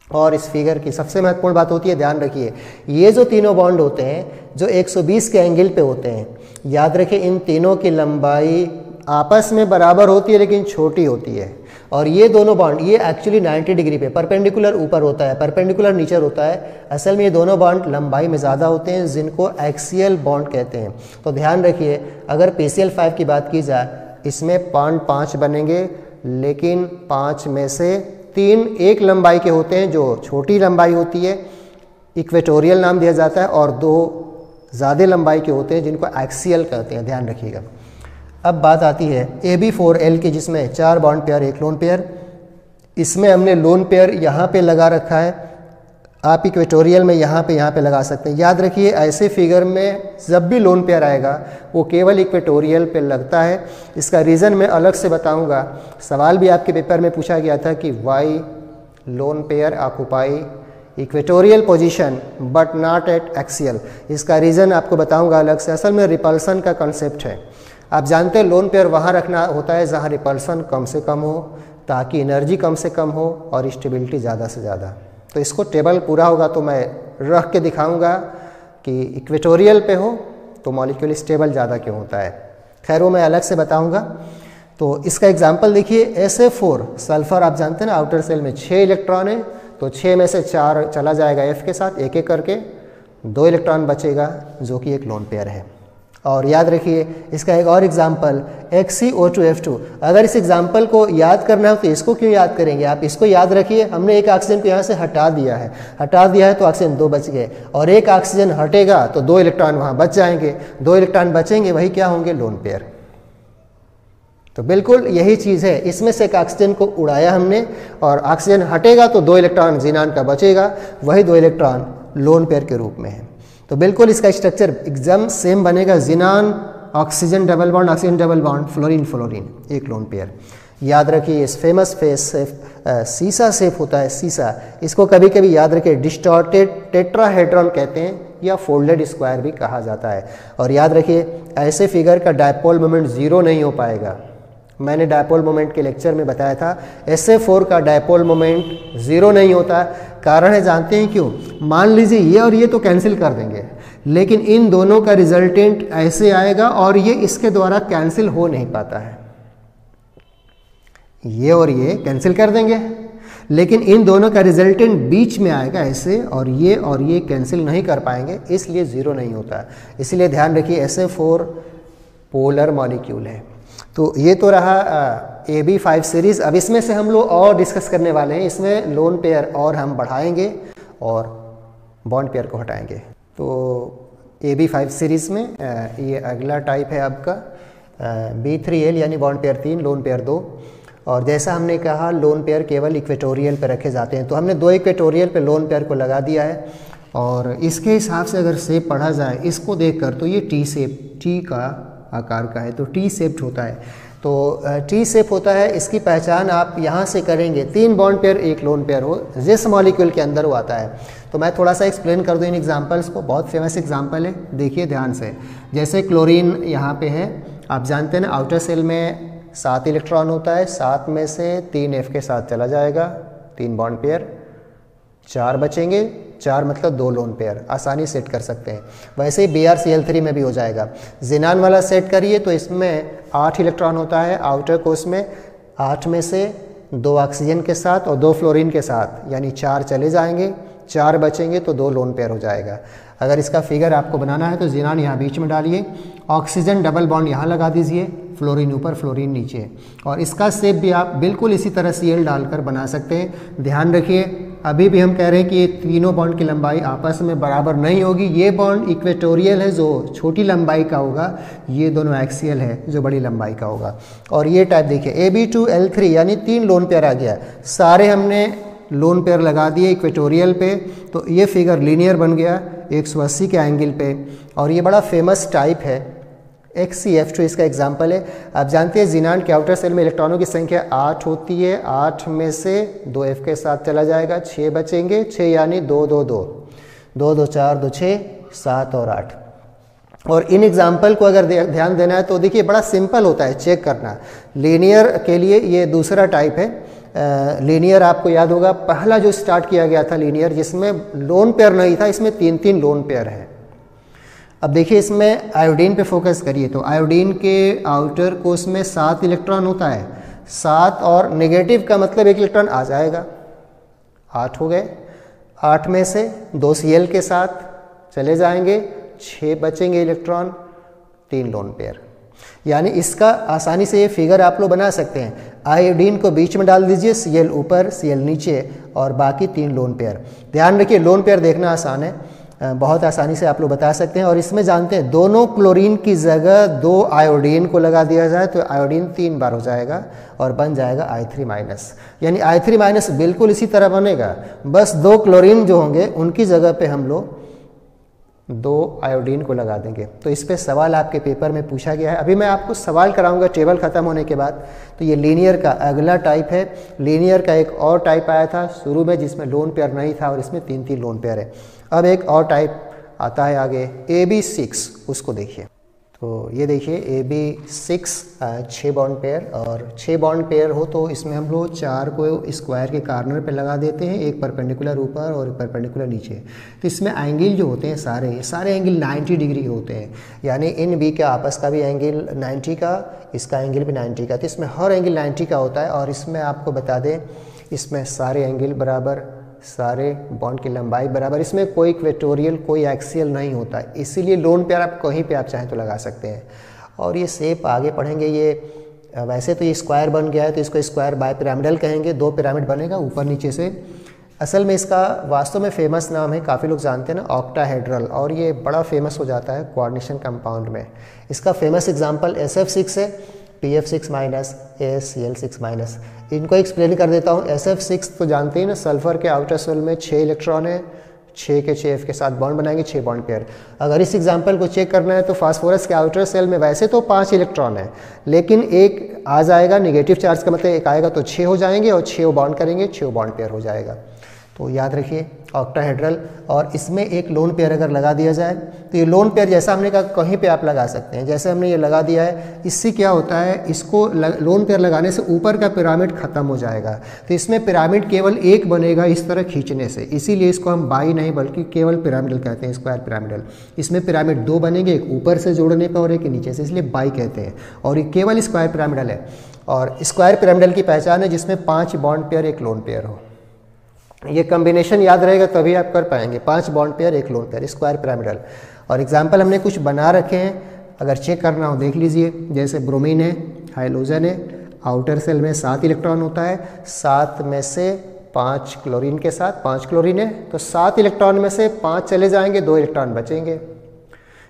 और इस फिगर की सबसे महत्वपूर्ण बात होती है, ध्यान रखिए, ये जो तीनों बॉन्ड होते हैं जो 120 के एंगल पे होते हैं, याद रखिए इन तीनों की लंबाई आपस में बराबर होती है लेकिन छोटी होती है। और ये दोनों बॉन्ड ये एक्चुअली 90 डिग्री पे परपेंडिकुलर ऊपर होता है, परपेंडिकुलर नीचे होता है। असल में ये दोनों बॉन्ड लंबाई में ज़्यादा होते हैं जिनको एक्सियल बॉन्ड कहते हैं। तो ध्यान रखिए, अगर PCl5 की बात की जाए इसमें बॉन्ड 5 बनेंगे, लेकिन 5 में से 3 एक लंबाई के होते हैं जो छोटी लंबाई होती है, इक्वेटोरियल नाम दिया जाता है, और 2 ज़्यादा लंबाई के होते हैं जिनको एक्सियल कहते हैं, ध्यान रखिएगा। अब बात आती है AB4L की, जिसमें 4 बॉन्ड पेयर 1 लोन पेयर। इसमें हमने लोन पेयर यहाँ पे लगा रखा है, आप इक्वेटोरियल में यहाँ पे लगा सकते हैं। याद रखिए ऐसे फिगर में जब भी लोन पेयर आएगा वो केवल इक्वेटोरियल पे लगता है। इसका रीज़न मैं अलग से बताऊंगा। सवाल भी आपके पेपर में पूछा गया था कि why lone pair occupy equatorial position but not at axial. इसका रीज़न आपको बताऊंगा अलग से। असल में रिपल्सन का कंसेप्ट है। आप जानते हैं लोन पेयर वहाँ रखना होता है जहाँ रिपल्सन कम से कम हो, ताकि एनर्जी कम से कम हो और स्टेबिलिटी ज़्यादा से ज़्यादा। तो इसको टेबल पूरा होगा तो मैं रख के दिखाऊंगा कि इक्वेटोरियल पे हो तो मॉलिक्यूल स्टेबल ज़्यादा क्यों होता है। खैर वो मैं अलग से बताऊंगा। तो इसका एग्जांपल देखिए, SF4 सल्फर, आप जानते हैं ना आउटर सेल में 6 इलेक्ट्रॉन है, तो 6 में से 4 चला जाएगा F के साथ, एक एक करके 2 इलेक्ट्रॉन बचेगा जो कि एक लोन पेयर है। और याद रखिए इसका एक और एग्जाम्पल XCO2F2। अगर इस एग्जाम्पल को याद करना हो तो इसको क्यों याद करेंगे, आप इसको याद रखिए। हमने एक ऑक्सीजन को यहाँ से हटा दिया है तो ऑक्सीजन 2 बच गए, और एक ऑक्सीजन हटेगा तो 2 इलेक्ट्रॉन वहाँ बच जाएंगे, 2 इलेक्ट्रॉन बचेंगे, वही क्या होंगे, लोन पेयर। तो बिल्कुल यही चीज़ है, इसमें से एक ऑक्सीजन को उड़ाया हमने और ऑक्सीजन हटेगा तो 2 इलेक्ट्रॉन जिनान का बचेगा, वही 2 इलेक्ट्रॉन लोन पेयर के रूप में है। तो बिल्कुल इसका स्ट्रक्चर एकदम सेम बनेगा, xenon oxygen double bond fluorine fluorine, एक लोन पेयर। याद रखिए इस फेमस फेस सीसा शेप होता है, सीसा, इसको कभी कभी याद रखिए डिस्टॉर्टेड टेट्राहेड्रॉन कहते हैं या फोल्डेड स्क्वायर भी कहा जाता है। और याद रखिए ऐसे फिगर का डायपोल मोमेंट 0 नहीं हो पाएगा। मैंने डायपोल मोमेंट के लेक्चर में बताया था SF4 का डायपोल मोमेंट 0 नहीं होता। कारण है जानते हैं क्यों? मान लीजिए ये और ये तो कैंसिल कर देंगे, लेकिन इन दोनों का रिजल्टेंट ऐसे आएगा और ये इसके द्वारा कैंसिल हो नहीं पाता है। ये और ये कैंसिल कर देंगे, लेकिन इन दोनों का रिजल्टेंट बीच में आएगा ऐसे, और ये कैंसिल नहीं कर पाएंगे, इसलिए 0 नहीं होता। इसलिए ध्यान रखिए SF4 पोलर मॉलिक्यूल है। तो ये तो रहा AB5 सीरीज़। अब इसमें से हम लोग और डिस्कस करने वाले हैं, इसमें लोन पेयर और हम बढ़ाएंगे और बॉन्ड पेयर को हटाएंगे। तो AB5 सीरीज़ में ये अगला टाइप है आपका B3L यानी बॉन्ड पेयर 3 लोन पेयर 2। और जैसा हमने कहा लोन पेयर केवल इक्वेटोरियल पे रखे जाते हैं, तो हमने 2 इक्वेटोरियल पे लोन पेयर को लगा दिया है। और इसके हिसाब से अगर शेप पढ़ा जाए इसको देखकर तो ये टी शेप, टी का आकार का है, तो टी शेप्ड होता है। तो टी शेप होता है, इसकी पहचान आप यहाँ से करेंगे, 3 बॉन्ड पेयर 1 लोन पेयर हो, जिस मॉलिक्यूल के अंदर वो आता है। तो मैं थोड़ा सा एक्सप्लेन कर दूँ इन एग्जांपल्स को, बहुत फेमस एग्जांपल है, देखिए ध्यान से। जैसे क्लोरीन यहाँ पे है, आप जानते हैं ना आउटर सेल में 7 इलेक्ट्रॉन होता है, 7 में से 3 F के साथ चला जाएगा, 3 बॉन्ड पेयर, 4 बचेंगे, 4 मतलब 2 लोन पेयर, आसानी सेट कर सकते हैं। वैसे ही BrCl3 में भी हो जाएगा। जिनान वाला सेट करिए तो इसमें 8 इलेक्ट्रॉन होता है आउटर कोर्स में, 8 में से 2 ऑक्सीजन के साथ और 2 फ्लोरीन के साथ, यानी 4 चले जाएंगे, 4 बचेंगे तो 2 लोन पेयर हो जाएगा। अगर इसका फिगर आपको बनाना है तो जिनान यहाँ बीच में डालिए, ऑक्सीजन डबल बॉन्ड यहाँ लगा दीजिए, फ्लोरीन ऊपर फ्लोरीन नीचे, और इसका शेप भी आप बिल्कुल इसी तरह Cl डालकर बना सकते हैं। ध्यान रखिए अभी भी हम कह रहे हैं कि ये तीनों बॉन्ड की लंबाई आपस में बराबर नहीं होगी। ये बॉन्ड इक्वेटोरियल है जो छोटी लंबाई का होगा, ये दोनों एक्सियल है जो बड़ी लंबाई का होगा। और ये टाइप देखिए AB2L3 यानी 3 लोन पेयर आ गया। सारे हमने लोन पेयर लगा दिए इक्वेटोरियल पे, तो ये फिगर लीनियर बन गया 180 के एंगल पे। और ये बड़ा फेमस टाइप है, XCF2 इसका एग्जाम्पल है। आप जानते हैं जिनान के आउटर सेल में इलेक्ट्रॉनों की संख्या 8 होती है। 8 में से 2F के साथ चला जाएगा, 6 बचेंगे। 6 यानी 2 2 2 2 2 4 2 6 7 और 8। और इन एग्जाम्पल को अगर ध्यान देना है तो देखिए बड़ा सिंपल होता है चेक करना। लीनियर के लिए ये दूसरा टाइप है। लीनियर आपको याद होगा पहला जो स्टार्ट किया गया था लीनियर, जिसमें लोन पेयर नहीं था, इसमें 3 लोन पेयर है। अब देखिए इसमें आयोडीन पे फोकस करिए, तो आयोडीन के आउटर कोर्स में 7 इलेक्ट्रॉन होता है। 7 और नेगेटिव का मतलब 1 इलेक्ट्रॉन आ जाएगा, 8 हो गए। 8 में से 2 Cl के साथ चले जाएंगे, 6 बचेंगे इलेक्ट्रॉन, 3 लोन पेयर। यानी इसका आसानी से ये फिगर आप लोग बना सकते हैं। आयोडीन को बीच में डाल दीजिए, Cl ऊपर Cl नीचे और बाकी 3 लोन पेयर। ध्यान रखिए लोन पेयर देखना आसान है, बहुत आसानी से आप लोग बता सकते हैं। और इसमें जानते हैं दोनों क्लोरीन की जगह 2 आयोडीन को लगा दिया जाए तो आयोडीन 3 बार हो जाएगा और बन जाएगा I3-। यानी I3- बिल्कुल इसी तरह बनेगा, बस 2 क्लोरीन जो होंगे उनकी जगह पे हम लोग 2 आयोडीन को लगा देंगे। तो इस पे सवाल आपके पेपर में पूछा गया है। अभी मैं आपको सवाल कराऊंगा टेबल ख़त्म होने के बाद। तो ये लीनियर का अगला टाइप है। लीनियर का एक और टाइप आया था शुरू में जिसमें लोन पेयर नहीं था और इसमें 3 लोन पेयर है। अब एक और टाइप आता है आगे AB6, उसको देखिए। तो ये देखिए AB6 6 बॉन्ड पेयर, और 6 बॉन्ड पेयर हो तो इसमें हम लोग 4 को स्क्वायर के कार्नर पे लगा देते हैं, एक परपेंडिकुलर ऊपर और एक परपेंडिकुलर नीचे। तो इसमें एंगल जो होते हैं सारे एंगल 90 डिग्री के होते हैं। यानी इन बी का आपस का भी एंगल 90 का, इसका एंगल भी 90 का। तो इसमें हर एंगल 90 का होता है। और इसमें आपको बता दें इसमें सारे एंगल बराबर, सारे बॉन्ड की लंबाई बराबर, इसमें कोई इक्वेटोरियल कोई एक्सियल नहीं होता है। इसीलिए लोन पेयर आप कहीं पे आप चाहें तो लगा सकते हैं। और ये शेप आगे पढ़ेंगे, ये वैसे तो ये स्क्वायर बन गया है तो इसको स्क्वायर बाय पिरामिडल कहेंगे। 2 पिरामिड बनेगा ऊपर नीचे से। असल में इसका वास्तव में फेमस नाम है, काफ़ी लोग जानते हैं ना, ऑक्टाहेड्रल। और ये बड़ा फेमस हो जाता है कोऑर्डिनेशन कंपाउंड में। इसका फेमस एग्जाम्पल SF6 है, PF6- AsCl6-। इनको एक्सप्लेन कर देता हूँ। SF6 तो जानते हैं ना, सल्फर के आउटर सेल में 6 इलेक्ट्रॉन है, 6 के 6 F के साथ बॉन्ड बनाएंगे, 6 बॉन्ड पेयर। अगर इस एग्जांपल को चेक करना है तो फास्फोरस के आउटर सेल में वैसे तो 5 इलेक्ट्रॉन है, लेकिन एक आ जाएगा नेगेटिव चार्ज का, मतलब एक आएगा तो 6 हो जाएंगे और 6 बॉन्ड करेंगे, 6 बॉन्ड पेयर हो जाएगा। तो याद रखिए ऑक्टाहेड्रल। और इसमें एक लोन पेयर अगर लगा दिया जाए तो ये लोन पेयर जैसा हमने कहा कहीं पे आप लगा सकते हैं। जैसे हमने ये लगा दिया है, इससे क्या होता है, इसको लोन पेयर लगाने से ऊपर का पिरामिड खत्म हो जाएगा। तो इसमें पिरामिड केवल एक बनेगा इस तरह खींचने से, इसीलिए इसको हम बाई नहीं बल्कि केवल पिरामिडल कहते हैं, स्क्वायर पिरामिडल। इसमें पिरामिड 2 बनेंगे, एक ऊपर से जोड़ने पर और एक नीचे से, इसलिए बाई कहते हैं। और ये केवल स्क्वायर पिरामिडल है। और स्क्वायर पिरामिडल की पहचान है जिसमें 5 बॉन्ड पेयर एक लोन पेयर हो। ये कॉम्बिनेशन याद रहेगा तभी आप कर पाएंगे, 5 बॉन्ड पेयर एक लोन पेयर, स्क्वायर पिरामिडल। और एग्जाम्पल हमने कुछ बना रखे हैं, अगर चेक करना हो देख लीजिए। जैसे ब्रोमीन है, हाइड्रोजन है, आउटर सेल में 7 इलेक्ट्रॉन होता है, 7 में से 5 क्लोरीन के साथ, 5 क्लोरीन है तो 7 इलेक्ट्रॉन में से 5 चले जाएंगे, 2 इलेक्ट्रॉन बचेंगे।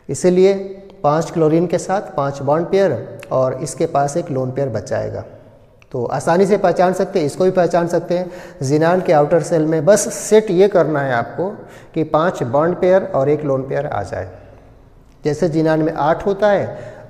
इसीलिए 5 क्लोरीन के साथ 5 बॉन्ड पेयर और इसके पास एक लोन पेयर बच जाएगा। तो आसानी से पहचान सकते हैं, इसको भी पहचान सकते हैं। जिनान के आउटर सेल में बस सेट ये करना है आपको कि 5 बॉन्ड पेयर और एक लोन पेयर आ जाए। जैसे जिनान में 8 होता है,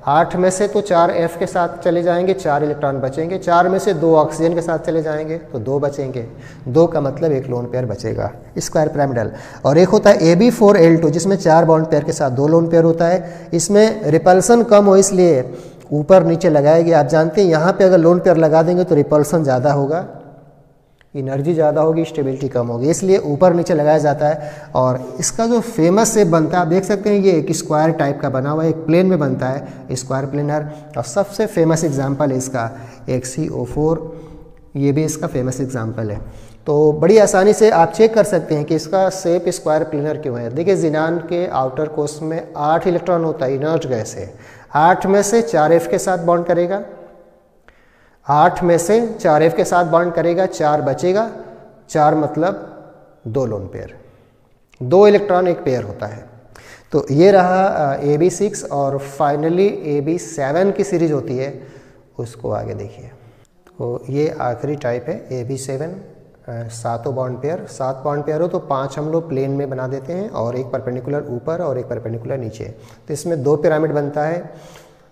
8 में से तो 4 F के साथ चले जाएंगे, 4 इलेक्ट्रॉन बचेंगे। 4 में से 2 ऑक्सीजन के साथ चले जाएंगे तो 2 बचेंगे। 2 का मतलब एक लोन पेयर बचेगा, स्क्वायर पिरामिडल। और एक होता है AB4L2 जिसमें 4 बॉन्ड पेयर के साथ 2 लोन पेयर होता है। इसमें रिपल्सन कम हो इसलिए ऊपर नीचे लगाएंगे। आप जानते हैं यहाँ पे अगर लोन पेयर लगा देंगे तो रिपल्सन ज़्यादा होगा, एनर्जी ज़्यादा होगी, स्टेबिलिटी कम होगी, इसलिए ऊपर नीचे लगाया जाता है। और इसका जो फेमस शेप बनता है आप देख सकते हैं, ये एक स्क्वायर टाइप का बना हुआ है, एक प्लेन में बनता है, स्क्वायर प्लेनर। और सबसे फेमस एग्जाम्पल है इसका XeO4, ये भी इसका फेमस एग्जाम्पल है। तो बड़ी आसानी से आप चेक कर सकते हैं कि इसका शेप स्क्वायर प्लेनर क्यों है। देखिए जिनान के आउटर कोर्स में 8 इलेक्ट्रॉन होता है, इनर्ट गैस है। 8 में से 4 F के साथ बॉन्ड करेगा, 8 में से 4 F के साथ बॉन्ड करेगा, 4 बचेगा। 4 मतलब 2 लोन पेयर, 2 इलेक्ट्रॉन एक पेयर होता है। तो ये रहा AB6 और फाइनली AB7 की सीरीज होती है, उसको आगे देखिए। तो ये आखिरी टाइप है AB7, 7 bond pair, 7 bond pair हो तो 5 हम लोग प्लेन में बना देते हैं और एक परपेंडिकुलर ऊपर और एक परपेंडिकुलर नीचे। तो इसमें 2 पिरामिड बनता है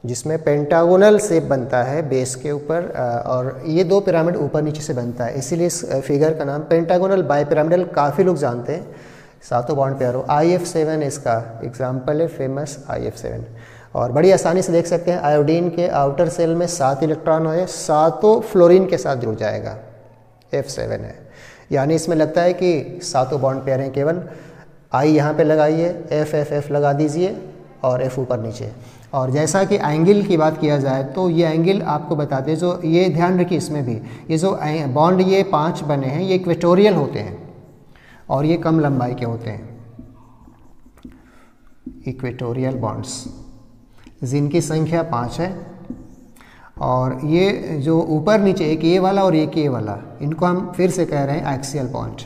जिसमें पेंटागोनल शेप बनता है बेस के ऊपर, और ये 2 पिरामिड ऊपर नीचे से बनता है, इसीलिए इस फिगर का नाम पेंटागोनल बाइपिरामिडल काफ़ी लोग जानते हैं। 7 बॉन्ड पेयर हो। IF7 इसका एग्जाम्पल है, फेमस IF7। और बड़ी आसानी से देख सकते हैं आयोडीन के आउटर सेल में 7 इलेक्ट्रॉन है, 7 फ्लोरीन के साथ जुड़ जाएगा, F7 है। यानी इसमें लगता है कि 7 बॉन्ड पेयर हैं केवल। I यहाँ पे लगाइए, F लगा दीजिए और F ऊपर नीचे। और जैसा कि एंगल की बात किया जाए तो ये एंगल आपको बताते हैं, जो ये ध्यान रखिए इसमें भी, ये जो बॉन्ड ये 5 बने हैं ये इक्वेटोरियल होते हैं और ये कम लंबाई के होते हैं, इक्वेटोरियल बॉन्ड्स जिनकी संख्या 5 है। और ये जो ऊपर नीचे एक ये वाला और एक ये वाला, इनको हम फिर से कह रहे हैं एक्सियल बॉन्ड,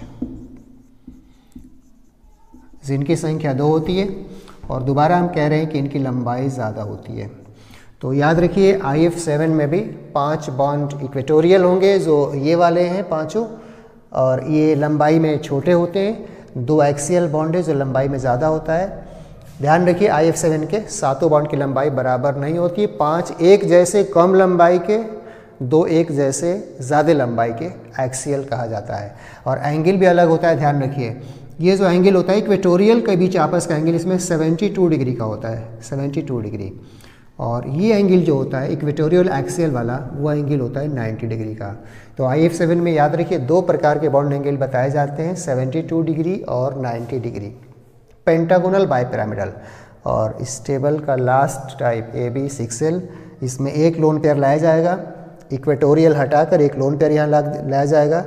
जिनकी संख्या 2 होती है और दोबारा हम कह रहे हैं कि इनकी लंबाई ज़्यादा होती है। तो याद रखिए IF7 में भी 5 बॉन्ड इक्वेटोरियल होंगे, जो ये वाले हैं पांचों, और ये लंबाई में छोटे होते हैं। 2 एक्सियल बॉन्ड है जो लंबाई में ज़्यादा होता है। ध्यान रखिए IF7 के 7 बॉन्ड की लंबाई बराबर नहीं होती है, 5 एक जैसे कम लंबाई के, 2 एक जैसे ज़्यादा लंबाई के एक्सियल कहा जाता है। और एंगल भी अलग होता है, ध्यान रखिए। ये जो एंगल होता है इक्वेटोरियल के बीच आपस का एंगल, इसमें 72 डिग्री का होता है, 72 डिग्री। और ये एंगल जो होता है इक्वेटोरियल एक्सियल वाला, वो एंगल होता है 90 डिग्री का। तो IF7 में याद रखिए 2 प्रकार के बॉन्ड एंगल बताए जाते हैं, 72 डिग्री और 90 डिग्री, पेंटागोनल बाइपिरामिडल। और इस टेबल का लास्ट टाइप AB6L, इसमें एक लोन पेयर लाया जाएगा, इक्वेटोरियल हटाकर एक लोन पेयर यहाँ लाया जाएगा।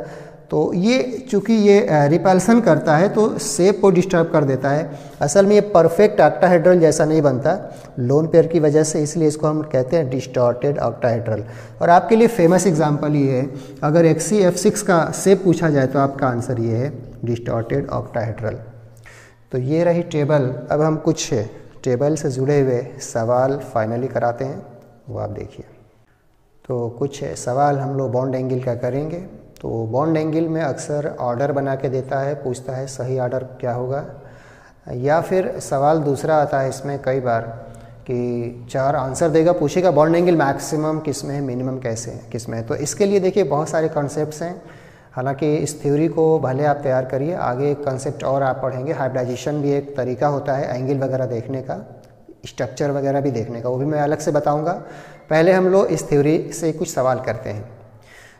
तो ये चूँकि ये रिपल्सन करता है तो शेप को डिस्टर्ब कर देता है। असल में ये परफेक्ट ऑक्टाहेड्रल जैसा नहीं बनता लोन पेयर की वजह से, इसलिए इसको हम कहते हैं डिस्टॉर्टेड ऑक्टाहेड्रल। और आपके लिए फेमस एग्जांपल ये है, अगर XeF6 का शेप पूछा जाए तो आपका आंसर ये है डिस्टॉर्टेड ऑक्टाहेड्रल। तो ये रही टेबल। अब हम कुछ टेबल से जुड़े हुए सवाल फाइनली कराते हैं, वो आप देखिए। तो कुछ सवाल हम लोग बॉन्ड एंगल का करेंगे। तो बॉन्ड एंगल में अक्सर ऑर्डर बना के देता है, पूछता है सही ऑर्डर क्या होगा, या फिर सवाल दूसरा आता है इसमें कई बार कि 4 आंसर देगा, पूछेगा बॉन्ड एंगल मैक्सिमम किस में है, मिनिमम कैसे है, किस में है। तो इसके लिए देखिए बहुत सारे कॉन्सेप्ट्स हैं। हालांकि इस थ्योरी को भले आप तैयार करिए, आगे एक कंसेप्ट और आप पढ़ेंगे। हाइब्रिडाइजेशन भी एक तरीका होता है एंगल वगैरह देखने का, स्ट्रक्चर वगैरह भी देखने का, वो भी मैं अलग से बताऊंगा। पहले हम लोग इस थ्योरी से कुछ सवाल करते हैं।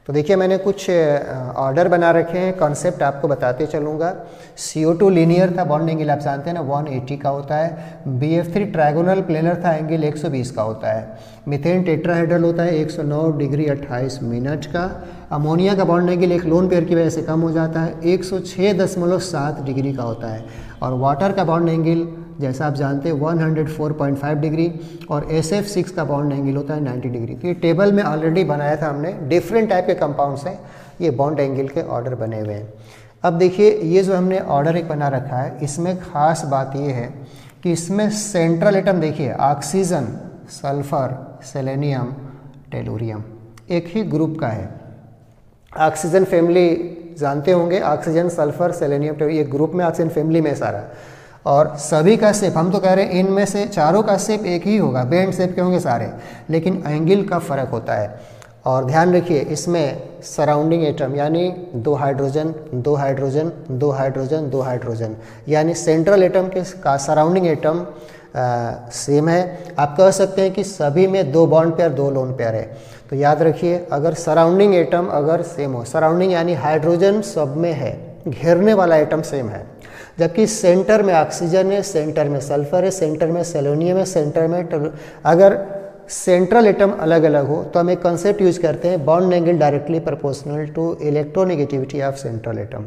तो देखिए मैंने कुछ ऑर्डर बना रखे हैं, कॉन्सेप्ट आपको बताते चलूँगा। CO2 लीनियर था, बॉन्ड एंगल आप जानते हैं ना 180 का होता है। BF3 ट्रायगोनल प्लेनर था, एंगल 120 का होता है। मीथेन टेट्राहेड्रल होता है 109 डिग्री 28 मिनट का। अमोनिया का बॉन्ड एंगल एक लोन पेयर की वजह से कम हो जाता है, 106.7 डिग्री का होता है। और वाटर का बॉन्ड एंगल जैसा आप जानते हैं 104.5 डिग्री, और SF6 का बॉन्ड एंगल होता है 90 डिग्री। तो ये टेबल में ऑलरेडी बनाया था हमने, डिफरेंट टाइप के कंपाउंड्स हैं, ये बॉन्ड एंगल के ऑर्डर बने हुए हैं। अब देखिए ये जो हमने ऑर्डर एक बना रखा है, इसमें खास बात ये है कि इसमें सेंट्रल एटम देखिए ऑक्सीजन, सल्फर, सेलेनियम, टेलुरियम एक ही ग्रुप का है। ऑक्सीजन फैमिली जानते होंगे, ऑक्सीजन, सल्फर, सेलेनियम, टेलुरियम, ये ग्रुप में ऑक्सीजन फैमिली में सारा। और सभी का शेप, हम तो कह रहे हैं इनमें से चारों का शेप एक ही होगा, बेंड शेप के होंगे सारे, लेकिन एंगल का फ़र्क होता है। और ध्यान रखिए इसमें सराउंडिंग एटम यानी 2 हाइड्रोजन 2 हाइड्रोजन 2 हाइड्रोजन 2 हाइड्रोजन, यानी सेंट्रल एटम के का सराउंडिंग एटम सेम है। आप कह सकते हैं कि सभी में 2 बॉन्ड पेयर 2 लोन पेयर है। तो याद रखिए अगर सराउंडिंग एटम अगर सेम हो, सराउंडिंग यानी हाइड्रोजन सब में है, घेरने वाला एटम सेम है, जबकि सेंटर में ऑक्सीजन है, सेंटर में सल्फर है, सेंटर में सेलेनियम है, सेंटर में अगर सेंट्रल एटम अलग अलग हो तो हम एक कंसेप्ट यूज करते हैं bond angle directly proportional to electronegativity of central atom.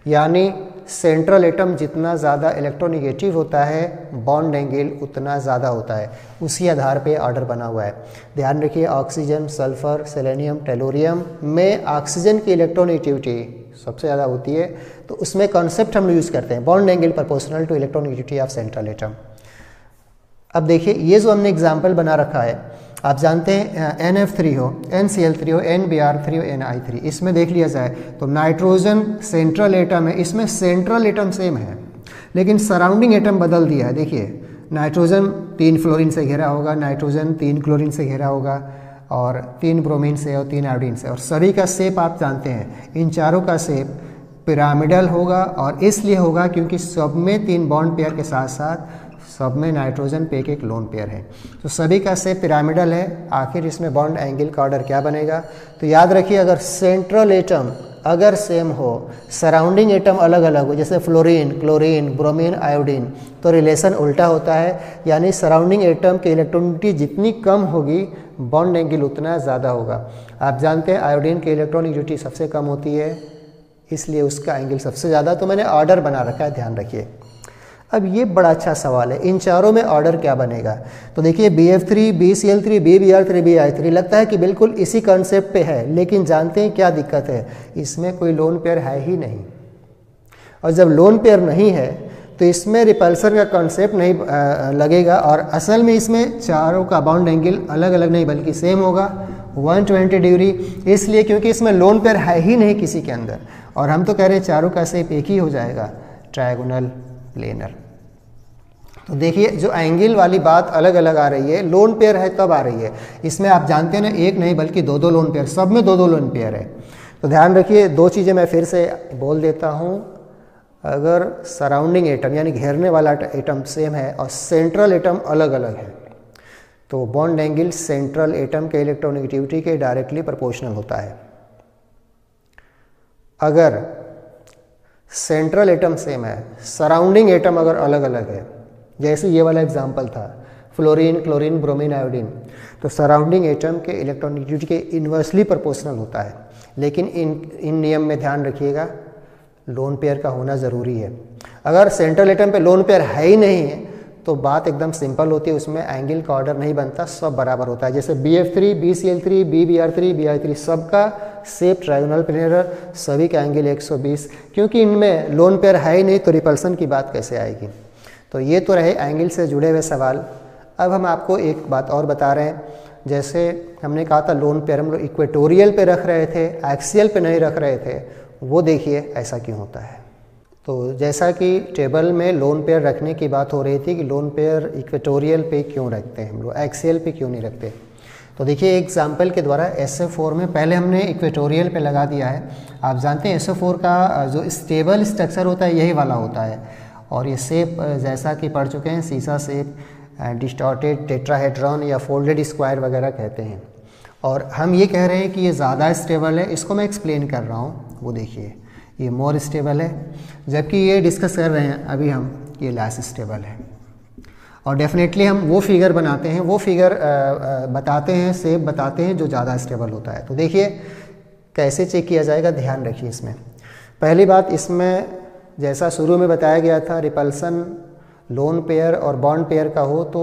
यानी सेंट्रल एटम जितना ज़्यादा इलेक्ट्रोनेगेटिव होता है बॉन्ड एंगल उतना ज़्यादा होता है। उसी आधार पे ऑर्डर बना हुआ है। ध्यान रखिए ऑक्सीजन, सल्फर, सेलेनियम, टेलुरियम में ऑक्सीजन की इलेक्ट्रोनेगेटिविटी सबसे ज़्यादा होती है, तो उसमें कॉन्सेप्ट हम यूज़ करते हैं bond angle proportional to electronegativity of central atom. अब देखिए ये जो हमने एग्जाम्पल बना रखा है, आप जानते हैं NF3 हो, NCl3 हो, NBr3 हो, NI3, इसमें देख लिया जाए तो नाइट्रोजन सेंट्रल एटम है, इसमें सेंट्रल एटम सेम है लेकिन सराउंडिंग एटम बदल दिया है। देखिए नाइट्रोजन 3 फ्लोरीन से घिरा होगा, नाइट्रोजन 3 क्लोरीन से घिरा होगा, और 3 ब्रोमीन से और 3 आयोडीन से, और सभी का शेप आप जानते हैं, इन चारों का शेप पिरामिडल होगा, और इसलिए होगा क्योंकि सब में 3 बॉन्ड पेयर के साथ साथ सब में नाइट्रोजन पे एक लोन पेयर है, तो सभी का शेप पिरामिडल है। आखिर इसमें बॉन्ड एंगल का ऑर्डर क्या बनेगा, तो याद रखिए अगर सेंट्रल एटम अगर सेम हो, सराउंडिंग एटम अलग अलग हो, जैसे फ्लोरीन, क्लोरीन, ब्रोमीन, आयोडीन, तो रिलेशन उल्टा होता है, यानी सराउंडिंग एटम की इलेक्ट्रॉनिटी जितनी कम होगी बॉन्ड एंगल उतना ज़्यादा होगा। आप जानते हैं आयोडीन की इलेक्ट्रॉनिक सबसे कम होती है, इसलिए उसका एंगल सबसे ज़्यादा, तो मैंने ऑर्डर बना रखा है, ध्यान रखिए। अब ये बड़ा अच्छा सवाल है, इन चारों में ऑर्डर क्या बनेगा, तो देखिए BF3, BCl3, BBr3, BI3 लगता है कि बिल्कुल इसी कॉन्सेप्ट पे है, लेकिन जानते हैं क्या दिक्कत है, इसमें कोई लोन पेयर है ही नहीं, और जब लोन पेयर नहीं है तो इसमें रिपल्सन का कॉन्सेप्ट नहीं लगेगा, और असल में इसमें चारों का बाउंड एंगल अलग अलग नहीं बल्कि सेम होगा 120 डिग्री, इसलिए क्योंकि इसमें लोन पेयर है ही नहीं किसी के अंदर, और हम तो कह रहे हैं चारों का शेप एक ही हो जाएगा, ट्रायगोनल प्लेनर। तो देखिए जो एंगल वाली बात अलग अलग आ रही है, लोन पेयर है तब आ रही है, इसमें आप जानते हैं ना एक नहीं बल्कि 2-2 लोन पेयर, सब में 2-2 लोन पेयर है। तो ध्यान रखिए 2 चीज़ें मैं फिर से बोल देता हूँ, अगर सराउंडिंग एटम यानी घेरने वाला एटम सेम है और सेंट्रल एटम अलग अलग है तो बॉन्ड एंगल सेंट्रल एटम के इलेक्ट्रोनेगेटिविटी के डायरेक्टली प्रोपोर्शनल होता है। अगर सेंट्रल एटम सेम है, सराउंडिंग एटम अगर अलग अलग है, जैसे ये वाला एग्जांपल था फ्लोरीन, क्लोरीन, ब्रोमीन, आयोडीन, तो सराउंडिंग एटम के इलेक्ट्रोनेगेटिविटी के इन्वर्सली प्रोपोर्शनल होता है, लेकिन इन नियम में ध्यान रखिएगा लोन पेयर का होना ज़रूरी है। अगर सेंट्रल एटम पे लोन पेयर है ही नहीं है तो बात एकदम सिंपल होती है, उसमें एंगल का ऑर्डर नहीं बनता, सब बराबर होता है। जैसे BF3, BCl3, BBr3, BI3 सबका शेप ट्रायगोनल प्लेनर, सभी का एंगल 120, क्योंकि इनमें लोन पेयर है ही नहीं तो रिपल्सन की बात कैसे आएगी। तो ये तो रहे एंगल से जुड़े हुए सवाल। अब हम आपको एक बात और बता रहे हैं, जैसे हमने कहा था लोन पेयर हम लोग इक्वेटोरियल पे रख रहे थे, एक्सियल पे नहीं रख रहे थे, वो देखिए ऐसा क्यों होता है। तो जैसा कि टेबल में लोन पेयर रखने की बात हो रही थी कि लोन पेयर इक्वेटोरियल पे क्यों रखते हैं हम लोग, एक्सियल पे क्यों नहीं रखते, तो देखिए एग्जाम्पल के द्वारा SF4 में पहले हमने इक्वेटोरियल पे लगा दिया है। आप जानते हैं SF4 का जो स्टेबल स्ट्रक्चर होता है यही वाला होता है, और ये शेप जैसा कि पढ़ चुके हैं सीसा शेप, डिस्टॉर्टेड टेट्राहेड्रॉन या फोल्डेड स्क्वायर वगैरह कहते हैं। और हम ये कह रहे हैं कि ये ज़्यादा स्टेबल है, इसको मैं एक्सप्लेन कर रहा हूँ, वो देखिए ये मोर स्टेबल है, जबकि ये डिस्कस कर रहे हैं अभी हम ये लेस स्टेबल है। और डेफिनेटली हम वो फिगर बनाते हैं, वो फिगर बताते हैं, शेप बताते हैं जो ज़्यादा स्टेबल होता है। तो देखिए कैसे चेक किया जाएगा, ध्यान रखिए। इसमें पहली बात, इसमें जैसा शुरू में बताया गया था रिपल्सन लोन पेयर और बॉन्ड पेयर का हो तो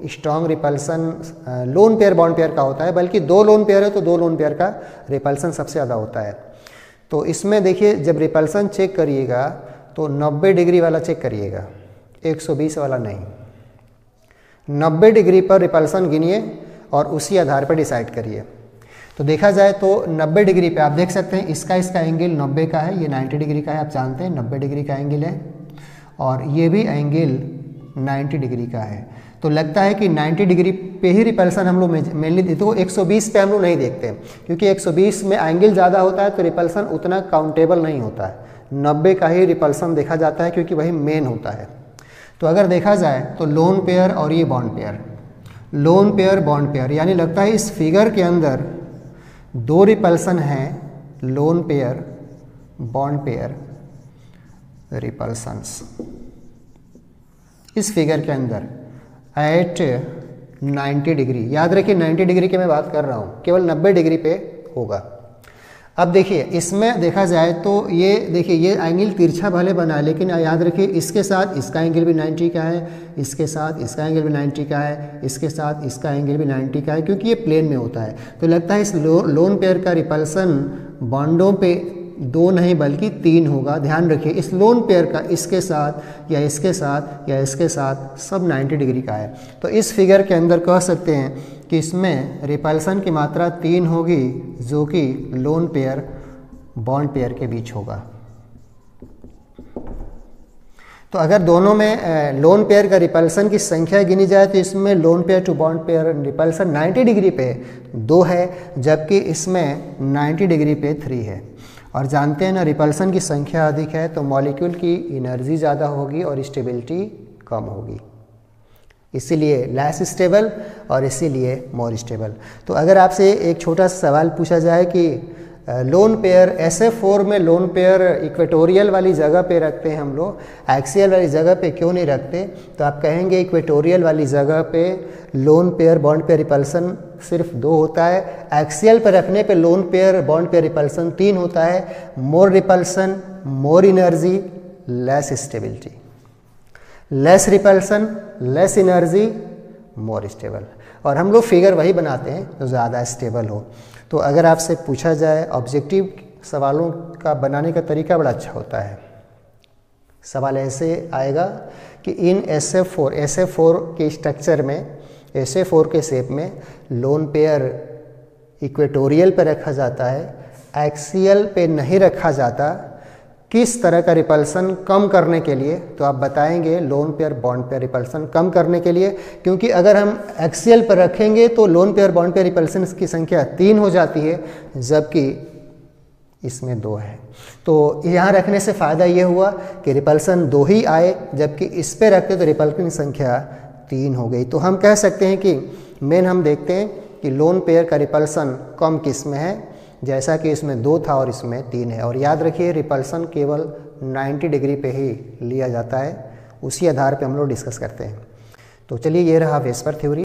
strong repulsion loan pair bond pair का होता है, बल्कि 2 लोन पेयर है तो 2 लोन पेयर का रिपल्सन सबसे ज़्यादा होता है। तो इसमें देखिए जब रिपल्सन चेक करिएगा तो 90 डिग्री वाला चेक करिएगा, 120 वाला नहीं। 90 डिग्री पर रिपल्सन गिनिए और उसी आधार पर डिसाइड करिए। तो देखा जाए तो 90 डिग्री पे आप देख सकते हैं इसका एंगल 90 का है, ये 90 डिग्री का है, आप जानते हैं 90 डिग्री का एंगल है, और ये भी एंगल 90 डिग्री का है। तो लगता है कि 90 डिग्री पे ही रिपल्सन हम लोग मेनली देखते, तो 120 पे हम लोग नहीं देखते क्योंकि 120 में एंगल ज़्यादा होता है तो रिपल्सन उतना काउंटेबल नहीं होता है। 90 का ही रिपल्सन देखा जाता है क्योंकि वही मेन होता है। तो अगर देखा जाए तो लोन पेयर और ये bond pair, lone pair bond pair, यानी लगता है इस फिगर के अंदर 2 रिपल्सन हैं, लोन पेयर बॉन्ड पेयर रिपल्सन्स इस फिगर के अंदर एट 90 डिग्री। याद रखिए 90 डिग्री की मैं बात कर रहा हूँ, केवल 90 डिग्री पे होगा। अब देखिए इसमें देखा जाए तो ये देखिए ये एंगल तिरछा भले बना है, लेकिन याद रखिए इसके साथ इसका एंगल भी 90 का है, इसके साथ इसका एंगल भी 90 का है, इसके साथ इसका एंगल भी 90 का है, क्योंकि ये प्लेन में होता है। तो लगता है इस लोन पेयर का रिपल्सन बॉन्डों पे 2 नहीं बल्कि 3 होगा। ध्यान रखिए इस लोन पेयर का इसके साथ या इसके साथ या इसके साथ सब 90 डिग्री का है। तो इस फिगर के अंदर कह सकते हैं कि इसमें रिपल्सन की मात्रा 3 होगी जो कि लोन पेयर बॉन्ड पेयर के बीच होगा। तो अगर दोनों में लोन पेयर का रिपल्सन की संख्या गिनी जाए तो इसमें lone pair to bond pair repulsion 90 degree पे 2 है, जबकि इसमें 90 डिग्री पे 3 है। और जानते हैं ना रिपल्सन की संख्या अधिक है तो मॉलिक्यूल की एनर्जी ज़्यादा होगी और स्टेबिलिटी कम होगी, इसीलिए लेस स्टेबल और इसीलिए मोर स्टेबल। तो अगर आपसे एक छोटा सा सवाल पूछा जाए कि लोन पेयर SF4 में लोन पेयर इक्वेटोरियल वाली जगह पे रखते हैं हम लोग, एक्सियल वाली जगह पे क्यों नहीं रखते, तो आप कहेंगे इक्वेटोरियल वाली जगह पे loan pair bond pair repulsion सिर्फ 2 होता है, एक्सियल पे रखने पे loan pair bond pair repulsion 3 होता है। More repulsion, more energy, less stability, less repulsion, less energy, more stable. और हम लोग फिगर वही बनाते हैं जो ज़्यादा स्टेबल हो। तो अगर आपसे पूछा जाए ऑब्जेक्टिव सवालों का बनाने का तरीका बड़ा अच्छा होता है। सवाल ऐसे आएगा कि इन SF4 के स्ट्रक्चर में, SF4 के शेप में लोन पेयर इक्वेटोरियल पे रखा जाता है, एक्सियल पे नहीं रखा जाता, किस तरह का रिपल्सन कम करने के लिए, तो आप बताएंगे lone pair bond pair repulsion कम करने के लिए। क्योंकि अगर हम एक्सियल पर रखेंगे तो loan pair bond pair repulsion की संख्या 3 हो जाती है, जबकि इसमें 2 है। तो यहाँ रखने से फ़ायदा ये हुआ कि रिपल्सन 2 ही आए, जबकि इस पे रखते तो रिपल्सन की संख्या 3 हो गई। तो हम कह सकते हैं कि मेन हम देखते हैं कि लोन पेयर का रिपल्सन कम किस में है, जैसा कि इसमें 2 था और इसमें 3 है। और याद रखिए रिपल्सन केवल 90 डिग्री पे ही लिया जाता है, उसी आधार पे हम लोग डिस्कस करते हैं। तो चलिए ये रहा वेस्पर थ्योरी।